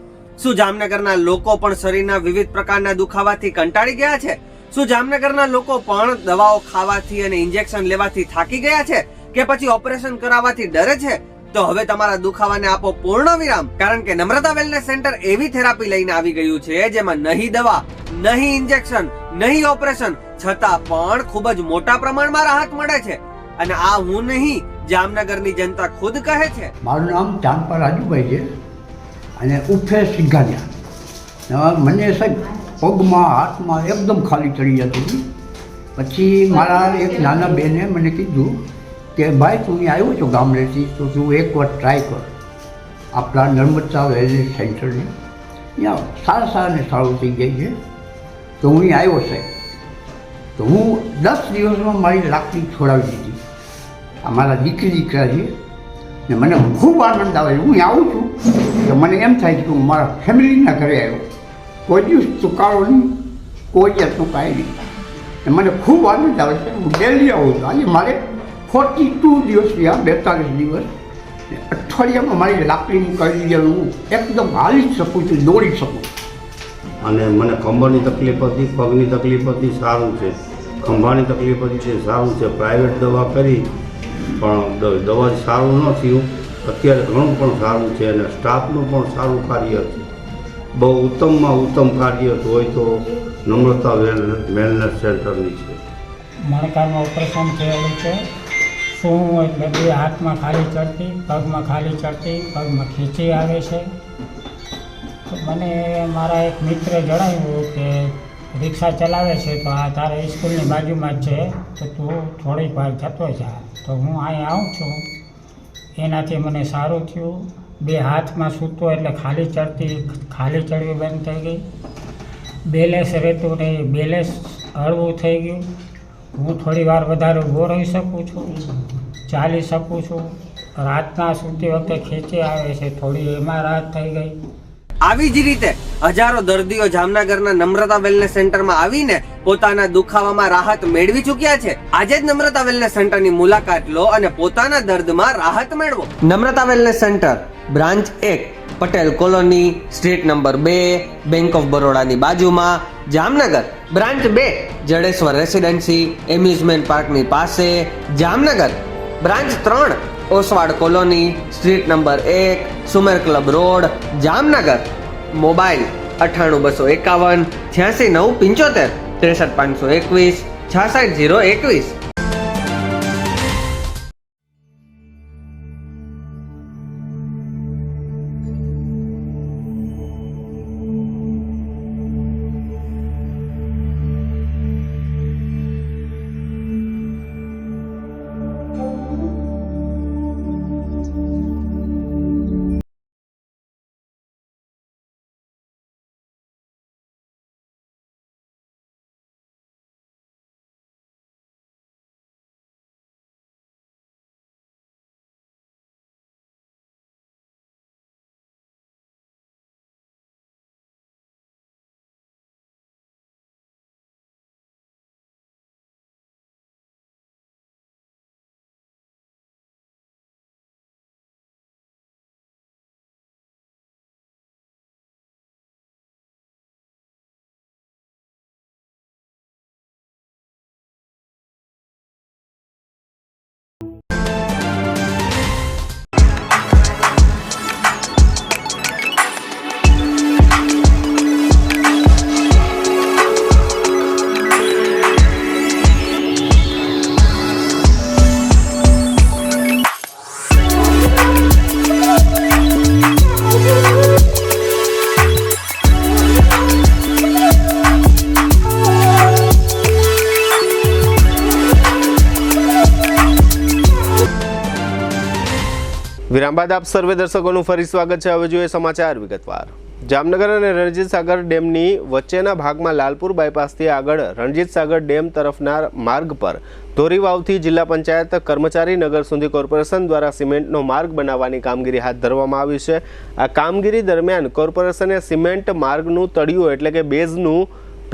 શું જામનગરના લોકો પણ શરીરના વિવિધ પ્રકારના દુખાવાથી કંટાળી ગયા છે? શું જામનગરના લોકો પણ દવાઓ ખાવાથી અને ઇન્જેક્શન લેવાથી થાકી ગયા છે કે પછી ઓપરેશન કરાવવાથી ડરે છે? તો હવે તમારા દુખાવાને આપો પૂર્ણ વિરામ, કારણ કે નમ્રતા વેલનેસ સેન્ટર એવી થેરાપી લઈને આવી ગયું છે જેમાં નહીં દવા, નહીં ઇન્જેક્શન, નહીં ઓપરેશન, છતાં પણ ખૂબ જ મોટા પ્રમાણમાં રાહત મળે છે. અને આ હું નહીં, જામનગરની જનતા ખુદ કહે છે. મારું નામ ચાંદપા રાજુભાઈ છે અને ઉફે સિંઘાનિયા. મને સાહેબ પગમાં, હાથમાં એકદમ ખાલી ચડી જતી હતી. પછી મારા એક નાના બેને મને કીધું કે ભાઈ તું અહીં આવ્યો છો ગામડેથી, તો તું એકવાર ટ્રાય કર આપણા નર્મદા વેલનેસ સેન્ટરની. અહીંયા સારું થઈ ગઈ છે. તો હું અહીં આવ્યો સાહેબ, તો હું 10 દિવસમાં મારી લાકડી છોડાવી દીધી. અમારા દીકરા છે ને મને ખૂબ આનંદ આવે. હું આવું છું તો મને એમ થાય છે કે હું મારા ફેમિલીના ઘરે આવ્યો. કોઈ દિવસ ચૂકારો નહીં, કોઈ જાતનું કાંઈ નહીં. ને મને ખૂબ આનંદ આવે છે. હું ડેલી આવું છું. આજે મારે 42 દિવસ થયા, 42 દિવસ. અઠવાડિયામાં મારી લાકડી મુકાવી દીધી. હું એકદમ હાલી જ શકું છું, દોડી શકું. અને મને કમરની તકલીફ હતી, પગની તકલીફ હતી, સારું છે. ખંભાની તકલીફ હતી છે, સારું છે. પ્રાઇવેટ દવા કરી પણ દવાથી સારું ન થયું. અત્યારે ઘણું પણ સારું છે અને સ્ટાફનું પણ સારું કાર્ય છે. બહુ ઉત્તમમાં ઉત્તમ કાર્ય હોય તો નમ્રતા વેલનેસ સેન્ટરની છે. મણકાનું ઓપરેશન થયેલું છે. શું એટલે બે હાથમાં ખાલી ચડતી, પગમાં ખાલી ચડતી, પગમાં ખીચી આવે છે. તો મને મારા એક મિત્રે જણાવ્યું કે રિક્ષા ચલાવે છે તો આ તારે સ્કૂલની બાજુમાં જ છે, તો તું થોડીક વાર જતો જા. તો હું અહીં આવું છું. એનાથી મને સારું થયું. બે હાથમાં સૂતો એટલે ખાલી ચડવી બંધ થઈ ગઈ. બેલેન્સ રહેતું નહીં, બેલેન્સ હળવું થઈ ગયું. હું થોડી વાર વધારે ઊભો રહી શકું છું, ચાલી શકું છું. રાતના સૂતી વખતે ખેંચી આવે છે, થોડી એમાં રાહત થઈ ગઈ. આવી જ રીતે હજારો દર્દીઓ જામનગરના નમ્રતા વેલનેસ સેન્ટરમાં આવીને પોતાના દુખાવામાં રાહત મેળવી ચૂક્યા છે. આજે જ નમ્રતા વેલનેસ સેન્ટરની મુલાકાત લો અને પોતાના દર્દમાં રાહત મેળવો. Namrata wellness centre branch 1 Patel colony, street number 2, bank of બરોડાની બાજુમાં, Jamnagar. Branch 2 Jadeshwar residency, amusement પાર્કની પાસે, Jamnagar. Branch 3 Oswad colony, street number 1, Sumer club road, Jamnagar. Mobile 98 251 86 975 63 521 66021. વિરામ બાદ આપ સર્વે દર્શકોનું ફરી સ્વાગત છે। હવે જોઈએ સમાચાર વિગતવાર। જામનગર અને રણજીત સાગર ડેમની વચ્ચેના ભાગમાં લાલપુર બાયપાસથી આગળ રણજીત સાગર ડેમ તરફના માર્ગ પર ધોરીવાવથી જિલ્લા પંચાયત કર્મચારી નગર સુધી કોર્પોરેશન દ્વારા સિમેન્ટનો માર્ગ બનાવવાની કામગીરી હાથ ધરવામાં આવી છે। આ કામગીરી દરમિયાન કોર્પોરેશને સિમેન્ટ માર્ગનું તળિયું એટલે કે બેઝનું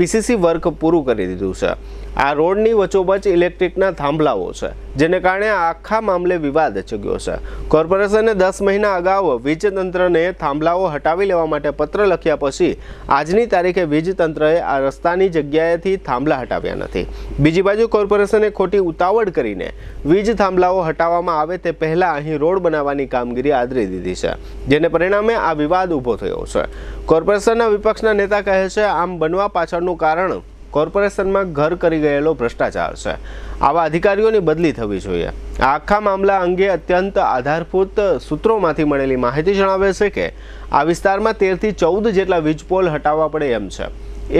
પીસીસી વર્ક પૂરું કરી દીધું છે। આ રોડની વચ્ચોવચ્ચ ઇલેક્ટ્રિકના થાંભલાઓ છે, જેને કારણે આખા મામલે વિવાદ ચગ્યો છે। કોર્પોરેશને 10 મહિના અગાઉ વીજ તંત્રને થાંભલાઓ હટાવી લેવા માટે પત્ર લખ્યા પછી આજની તારીખે વીજ તંત્રએ આ રસ્તાની જગ્યાએથી થાંભલા હટાવ્યા નથી। બીજી બાજુ કોર્પોરેશને ખોટી ઉતાવળ કરીને વીજ થાંભલાઓ હટાવવામાં આવે તે પહેલા અહીં રોડ બનાવવાની કામગીરી આદરી દીધી છે, જેને પરિણામે આ વિવાદ ઊભો થયો છે। કોર્પોરેશનના વિપક્ષના નેતા કહે છે, આમ બનવા પાછળનું કારણ કોર્પોરેશનમાં ઘર કરી ગયેલો ભ્રષ્ટાચાર છે। આવા અધિકારીઓની બદલી થવી જોઈએ। આ આખા મામલા અંગે અત્યંત આધારભૂત સૂત્રોમાંથી મળેલી માહિતી જણાવે છે કે આ વિસ્તારમાં 13 થી 14 જેટલા વીજ પોલ હટાવવા પડે એમ છે,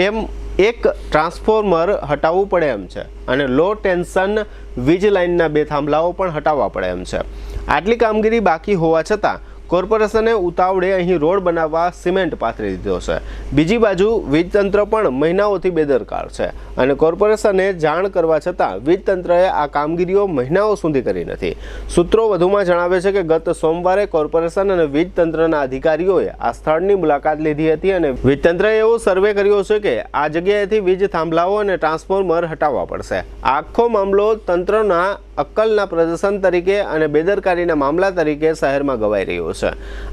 એમ એક ટ્રાન્સફોર્મર હટાવવું પડે એમ છે અને લો ટેન્શન વીજ લાઇનના 2 થાંભલાઓ પણ હટાવવા પડે એમ છે। આટલી કામગીરી બાકી હોવા છતાં કોર્પોરેશને ઉતાવળે અહીં રોડ બનાવવા સિમેન્ટ પાથરી દીધો છે। બીજી બાજુ વીજતંત્ર પણ મહિનાઓથી બેદરકાર છે અને કોર્પોરેશને જાણ કરવા છતાં વીજતંત્રએ આ કામગીરીઓ મહિનાઓ સુધી કરી નથી। સૂત્રો વધુમાં જણાવે છે કે ગત સોમવારે કોર્પોરેશન અને વીજતંત્રના અધિકારીઓએ આ સ્થળની મુલાકાત લીધી હતી અને વીજતંત્રએ એવો સર્વે કર્યો છે કે આ જગ્યાએથી વીજ થાંભલાઓ અને ટ્રાન્સફોર્મર હટાવવા પડશે। આખો મામલો તંત્રના અક્કલના પ્રદર્શન તરીકે અને બેદરકારીના મામલા તરીકે શહેરમાં ગવાઈ રહ્યો છે।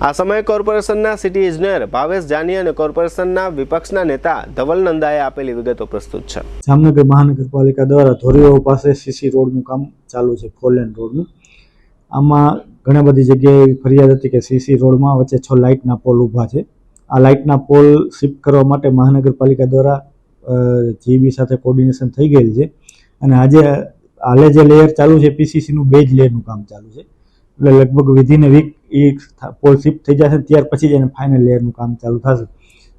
આ સમયે કોર્પોરેશનના સિટી ઇજનેર ભાવેશ જાની અને કોર્પોરેશનના વિપક્ષના નેતા ધવલ નંદાએ આપેલી વિગતો પ્રસ્તુત છે। જામનગર મહાનગરપાલિકા દ્વારા ધોરીવાવ પાસે સીસી રોડનું કામ ચાલુ છે, 4 લેન રોડનું। આમાં ઘણી બધી જગ્યાએ ફરિયાદ હતી કે સીસી રોડમાં વચ્ચે 6 લાઇટના પોલ ઊભા છે। આ લાઇટના પોલ શિફ્ટ કરવા માટે મહાનગરપાલિકા દ્વારા જીબી સાથે કોર્ડિનેશન થઈ ગયેલ છે અને હાલે જે લેયર ચાલુ છે પીસીસીનું બેઝ લેયરનું કામ ચાલુ છે, એટલે લગભગ વિધિન એ વીક એ પોલ શિફ્ટ થઈ જશે, ત્યાર પછી જ એને ફાઇનલ લેયરનું કામ ચાલુ થશે,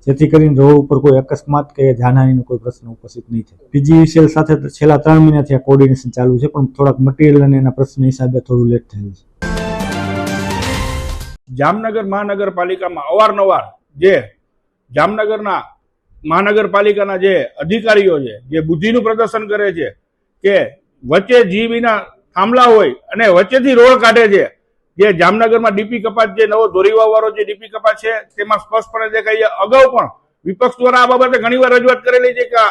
જેથી કરીને રોડ ઉપર કોઈ અકસ્માત કે જાનહાનિનો કોઈ પ્રશ્ન ઉપસ્થિત નહીં થાય। પીજીવીસીએલ સાથે છેલ્લા 3 મહિનાથી આ કોર્ડિનેશન ચાલુ છે, પણ થોડાક મટીરિયલ અને એના પ્રશ્ન હિસાબે થોડું લેટ થયેલું છે। જામનગર મહાનગરપાલિકામાં અવારનવાર જે જામનગરના મહાનગરપાલિકાના જે અધિકારીઓ છે, જે બુદ્ધિનું પ્રદર્શન કરે છે કે વચ્ચે જીબીના થાંભલા હોય અને વચ્ચેથી રોડ કાઢે છે, જે જામનગરમાં ડીપી કપાસ જે નવો ધોરીવાવ વાળો જે ડીપી કપાસ છે તેમાં સ્પષ્ટપણે દેખાય છે। અગાઉ પણ વિપક્ષ દ્વારા આ બાબતે ઘણીવાર રજૂઆત કરેલી છે કે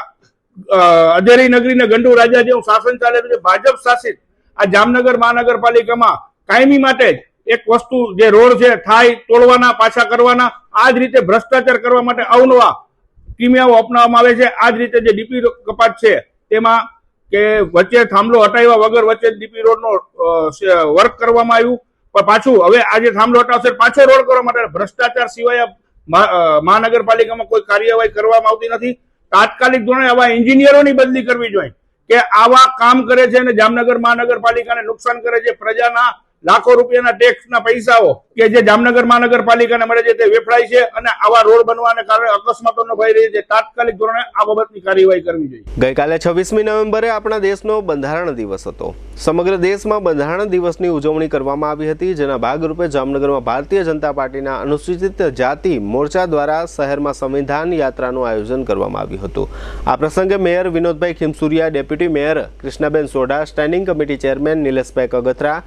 અધેરી નગરીને ગંડુ રાજા જેવું શાસન ચાલે છે, ભાજપ શાસિત આ જામનગર મહાનગરપાલિકામાં કાયમી માટે જ એક વસ્તુ જે રોડ છે થાય તોડવાના પાછા કરવાના, આ જ રીતે ભ્રષ્ટાચાર કરવા માટે અવનવા કિમિયાઓ અપનાવવામાં આવે છે। આ જ રીતે જે ડીપી કપાસ છે તેમાં કે વચ્ચે થાંભલો હટાવ્યા વગર વચ્ચે ડીપી રોડનો વર્ક કરવામાં આવ્યું, પણ પાછું હવે આજે થાંભલો હટાવશે પાછો રોડ કરવા માટે ભ્રષ્ટાચાર સિવાય મહાનગરપાલિકામાં કોઈ કાર્યવાહી કરવામાં આવતી નથી। તાત્કાલિક ધોરણે આવા એન્જિનિયરોની બદલી કરવી જોઈએ કે આવા કામ કરે છે અને જામનગર મહાનગરપાલિકાને નુકસાન કરે છે। પ્રજાના લાખો રૂપિયાના ટેક્સના પૈસાઓ કે જે જામનગર મહાનગરપાલિકાને મળે છે તે વેફડાય છે અને આવા રોડ બનવાને કારણે અકસ્માતોનો ભય રહે છે। તાત્કાલિક ધોરણે આ બાબતની કાર્યવાહી કરવી જોઈએ। ગઈકાલે 26મી નવેમ્બરે આપણા દેશનો બંધારણ દિવસ હતો। સમગ્ર દેશમાં બંધારણ દિવસની ઉજવણી કરવામાં આવી હતી, જેના ભાગરૂપે જામનગરમાં ભારતીય જનતા પાર્ટીના અનુસૂચિત જાતિ મોરચા દ્વારા શહેરમાં સંવિધાન યાત્રાનું આયોજન કરવામાં આવ્યું હતું। આ પ્રસંગે mayor Vinodbhai Khimsuriya, deputy mayor Krishnaben Sodha, standing committee chairman Nileshbhai Kagathara,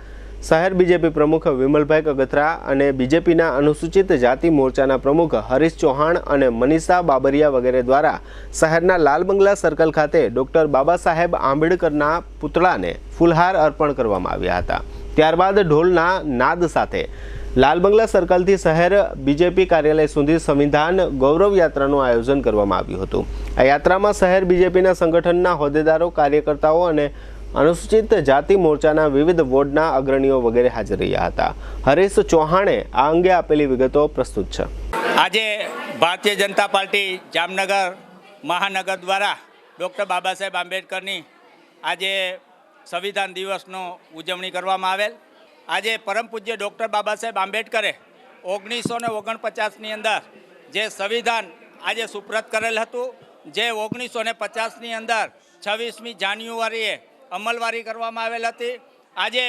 શહેર બીજેપી પ્રમુખ વિમલભાઈ કગથરા અને બીજેપીના અનુસૂચિત જાતિ મોરચાના પ્રમુખ હરીશ ચૌહાણ અને મનીષા બાબરિયા વગેરે દ્વારા શહેરના લાલ બંગલા સર્કલ ખાતે ડોક્ટર બાબા સાહેબ આંબેડકરના પુતળાને ફૂલહાર અર્પણ કરવામાં આવ્યા હતા। ત્યારબાદ ઢોલના નાદ સાથે લાલ બંગલા સર્કલથી શહેર બીજેપી કાર્યાલય સુધી સંવિધાન ગૌરવ યાત્રાનું આયોજન કરવામાં આવ્યું હતું। આ યાત્રામાં શહેર બીજેપીના સંગઠનના હોદ્દેદારો, કાર્યકર્તાઓ અને અનુસૂચિત જાતિ મોરચાના વિવિધ વોર્ડના અગ્રણીઓ વગેરે હાજર રહ્યા હતા। હરીશ ચૌહાણે આ અંગે આપેલી વિગતો પ્રસ્તુત છે। આજે ભારતીય જનતા પાર્ટી જામનગર મહાનગર દ્વારા ડૉક્ટર બાબા સાહેબ આંબેડકરની આજે સંવિધાન દિવસનો ઉજવણી કરવામાં આવેલ। આજે પરમ પૂજ્ય ડૉક્ટર બાબા સાહેબ આંબેડકરે 1949ની અંદર જે સંવિધાન આજે સુપ્રત કરેલ હતું, જે 1950ની અંદર 26મી જાન્યુઆરીએ અમલવારી કરવામાં આવેલ હતી। આજે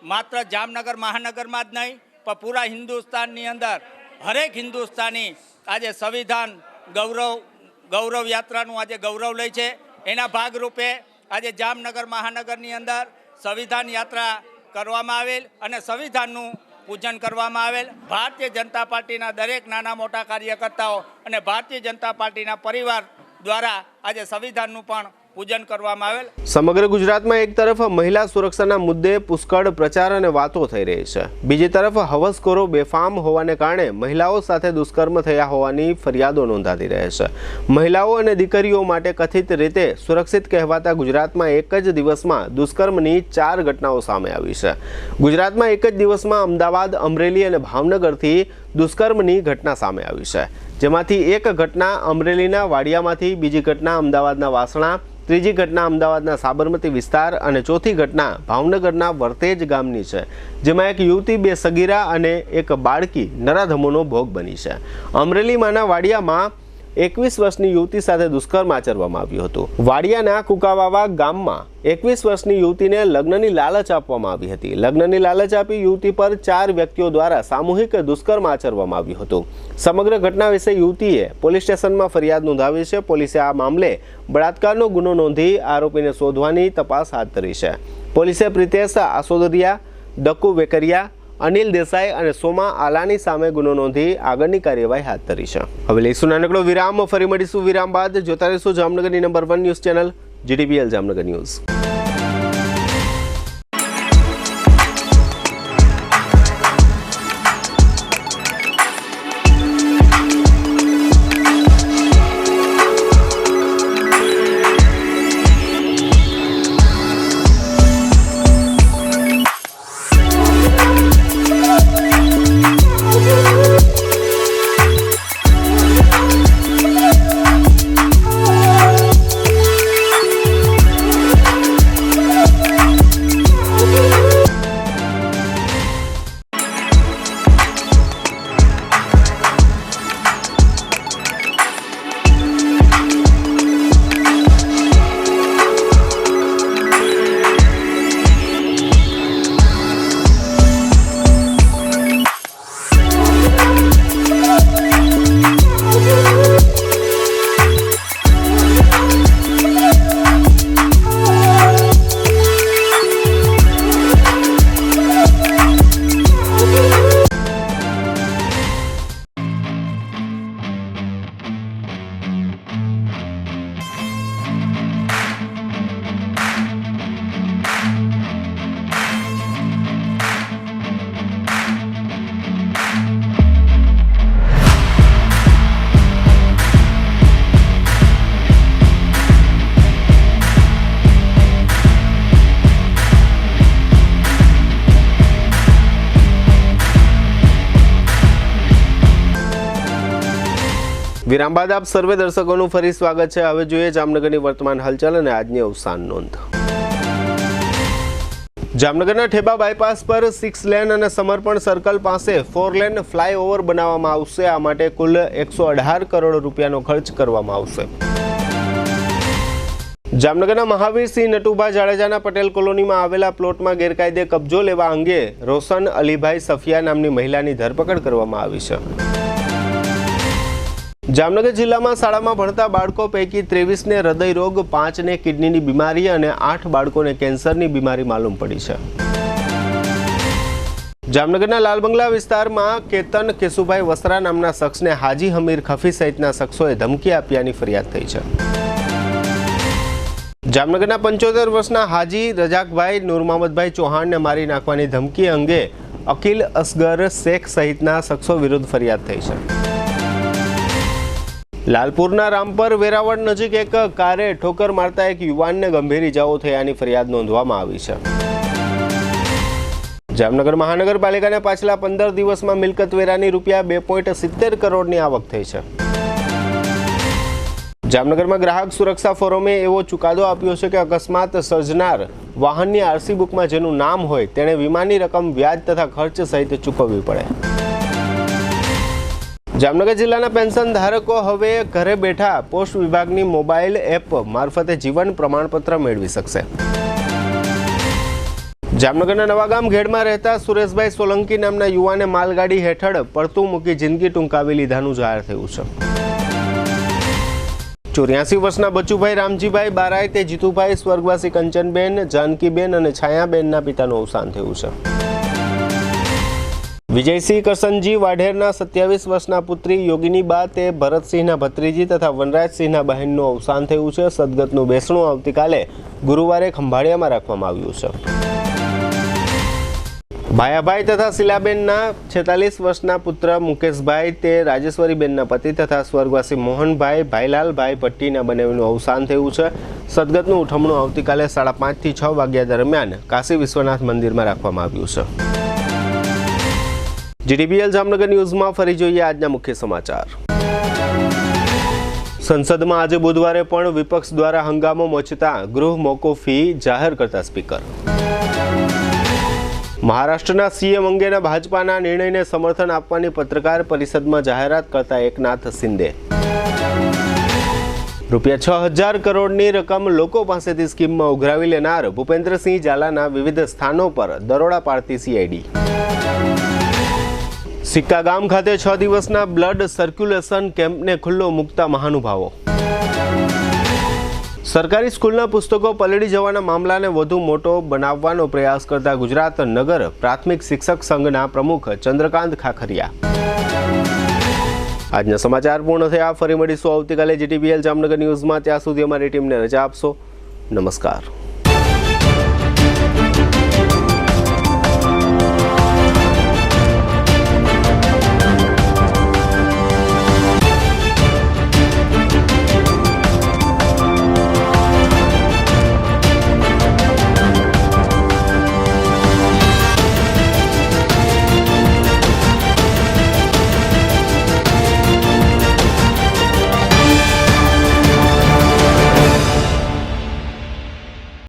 માત્ર જામનગર મહાનગરમાં જ નહીં પણ પૂરા હિન્દુસ્તાનની અંદર હરેક હિન્દુસ્તાની આજે સંવિધાન ગૌરવ યાત્રાનું આજે ગૌરવ લે છે. એના ભાગરૂપે આજે જામનગર મહાનગરની અંદર સંવિધાન યાત્રા કરવામાં આવેલ અને સંવિધાનનું પૂજન કરવામાં આવેલ. ભારતીય જનતા પાર્ટીના દરેક નાના મોટા કાર્યકર્તાઓ અને ભારતીય જનતા પાર્ટીના પરિવાર દ્વારા આજે સંવિધાનનું પણ પૂજન કરવામાં આવેલ. સમગ્ર ગુજરાતમાં એક તરફ મહિલા સુરક્ષાના મુદ્દે પુષ્કળ પ્રચાર અને વાતો થઈ રહી છે, બીજી તરફ હવસખોરો બેફામ હોવાને કારણે મહિલાઓ સાથે દુષ્કર્મ થયા હોવાની ફરિયાદો નોંધાતી રહે છે. મહિલાઓ અને દીકરીઓ માટે કથિત રીતે સુરક્ષિત કહેવાતા ગુજરાતમાં એક જ દિવસમાં દુષ્કર્મની 4 ઘટનાઓ સામે આવી છે. ગુજરાતમાં એક જ દિવસમાં અમદાવાદ, અમરેલી અને ભાવનગરથી દુષ્કર્મની ઘટના સામે આવી છે, જેમાંથી એક ઘટના અમરેલીના વાડિયામાંથી, બીજી ઘટના અમદાવાદના વાસણા, ત્રીજી ઘટના અમદાવાદના સાબરમતી વિસ્તાર અને ચોથી ઘટના ભાવનગરના વર્તેજ ગામની છે, જેમાં એક યુવતી, 2 સગીરા અને એક બાળકી નરાધમોનો ભોગ બની છે. અમરેલીમાંના વાડિયામાં 21 વર્ષની યુવતી સાથે દુષ્કર્મ આચરવામાં આવ્યું હતું. વાડિયાના કુકાવાવા ગામમાં 21 વર્ષની યુવતીને લગ્નની લાલચ આપવામાં આવી હતી. લગ્નની લાલચ આપી યુવતી પર 4 વ્યક્તિઓ દ્વારા સામૂહિક દુષ્કર્મ આચરવામાં આવ્યું હતું. સમગ્ર ઘટના વિશે યુવતીએ પોલીસ સ્ટેશનમાં ફરિયાદ નોંધાવી છે. પોલીસે આ મામલે બળાત્કારનો ગુનો નોંધી આરોપીને શોધવાની તપાસ હાથ ધરી છે. પોલીસે પ્રિતેશ આસોદરિયા, દક્કુ વેકરિયા, અનિલ દેસાઈ અને સોમા આલાની સામે ગુનો નોંધી આગળની કાર્યવાહી હાથ ધરી છે. હવે લઈશું નાનકડો વિરામ, ફરી મળીશું વિરામ બાદ. જોતા રહીશું જામનગરની number 1 news channel GTPL Jamnagar news. વિરામ બાદ આપ સર્વે દર્શકોનું ફરી સ્વાગત છે. હવે જોઈએ જામનગરની વર્તમાન હલચલ અને આજની અવસાન નોંધ. જામનગરના ઠેબા બાયપાસ પર 6 લેન અને સમર્પણ સર્કલ પાસે 4 લેન ફ્લાયઓવર બનાવવામાં આવશે. આ માટે કુલ 118 કરોડ રૂપિયાનો ખર્ચ કરવામાં આવશે. જામનગરના મહાવીરસિંહ નટુભા જાડેજાના પટેલ કોલોનીમાં આવેલા પ્લોટમાં ગેરકાયદે કબજો લેવા અંગે રોશન અલીભાઈ સફિયા નામની મહિલાની ધરપકડ કરવામાં આવી છે. જામનગર જિલ્લામાં શાળામાં ભણતા બાળકો પૈકી 23ને હૃદય રોગ, 5ને કિડનીની બીમારી અને 8 બાળકોને કેન્સરની બીમારી માલુમ પડી છે. જામનગરના લાલબંગલા વિસ્તારમાં કેતન કેશુભાઈ વસરા નામના શખ્સને હાજી હમીર ખફી સહિતના શખ્સોએ ધમકી આપ્યાની ફરિયાદ થઈ છે. જામનગરના 75 વર્ષના હાજી રજાકભાઈ નૂરમહમદભાઈ ચૌહાણને મારી નાખવાની ધમકી અંગે અકીલ અસગર શેખ સહિતના શખ્સો વિરુદ્ધ ફરિયાદ થઈ છે. લાલપુરના રામપર વેરાવળ નજીક એક કારે ઠોકર મારતા એક યુવાનને ગંભીર ઇજાઓ થયાની ફરિયાદ નોંધવામાં આવી છે. જામનગર મહાનગરપાલિકાને પાછલા 15 દિવસમાં મિલકત વેરાની રૂપિયા 2.70 કરોડની આવક થઈ છે. જામનગરમાં ગ્રાહક સુરક્ષા ફોરમે એવો ચુકાદો આપ્યો છે કે અકસ્માત સર્જનાર વાહનની આરસી બુકમાં જેનું નામ હોય તેણે વીમાની રકમ વ્યાજ તથા ખર્ચ સહિત ચૂકવવી પડે. જામનગર જિલ્લાના પેન્શન ધારકો હવે ઘરે બેઠા પોસ્ટ વિભાગની મોબાઈલ એપ મારફતે જીવન પ્રમાણપત્ર મેળવી શકશે. જામનગરના નવાગામ ઘેડમાં રહેતા સુરેશભાઈ સોલંકી નામના યુવાને માલગાડી હેઠળ પડતું મૂકી જિંદગી ટૂંકાવી લીધાનું જાહેર થયું છે. 84 વર્ષના બચુભાઈ રામજીભાઈ બારાય તે જીતુભાઈ સ્વર્ગવાસી કંચનબેન, જાનકીબેન અને છાયાબેનના પિતાનું અવસાન થયું છે. વિજયસિંહ કરસનજી વાઢેરના 27 વર્ષના પુત્રી યોગિનીબા તે ભરતસિંહના ભત્રીજી તથા વનરાજસિંહના બહેનનું અવસાન થયું છે. સદગતનું બેસણું આવતીકાલે ગુરુવારે ખંભાળિયામાં રાખવામાં આવ્યું છે. ભાયાભાઈ તથા શીલાબેનના 46 વર્ષના પુત્ર મુકેશભાઈ તે રાજેશ્વરીબેનના પતિ તથા સ્વર્ગવાસી મોહનભાઈ ભાઈલાલભાઈ ભટ્ટીના બંનેનું અવસાન થયું છે. સદગતનું ઉઠમણું આવતીકાલે 5:30 થી 6 વાગ્યા દરમિયાન કાશી વિશ્વનાથ મંદિરમાં રાખવામાં આવ્યું છે. GTPL જામનગર ન્યૂઝમાં ફરી જોઈએ આજના મુખ્ય સમાચાર. સંસદમાં આજે બુધવારે પણ વિપક્ષ દ્વારા હંગામો મચતા ગૃહ મોકૂફી જાહેર કરતા સ્પીકર. મહારાષ્ટ્રના સીએમ અંગેના ભાજપાના નિર્ણયને સમર્થન આપવાની પત્રકાર પરિષદમાં જાહેરાત કરતા એકનાથ શિંદે. ₹6000 કરોડની રકમ લોકો પાસેથી સ્કીમમાં ઉઘરાવી લેનાર ભૂપેન્દ્રસિંહ ઝાલાના વિવિધ સ્થાનો પર દરોડા પાડતી CID. સિક્કા ગામ ખાતે 6 દિવસના બ્લડ સર્ક્યુલેશન કેમ્પને ખુલ્લો મૂકતા મહાનુભાવો. સરકારી સ્કૂલના પુસ્તકો પલળી જવાના મામલાને વધુ મોટો બનાવવાનો પ્રયાસ કરતા ગુજરાત નગર પ્રાથમિક શિક્ષક સંઘના પ્રમુખ ચંદ્રકાંત ખાખરિયા. આજના સમાચાર પૂર્ણ થયા. ફરી મળીશું આવતીકાલે GTPL જામનગર ન્યૂઝમાં. ત્યાં સુધી અમારી ટીમને રજા આપશો. નમસ્કાર.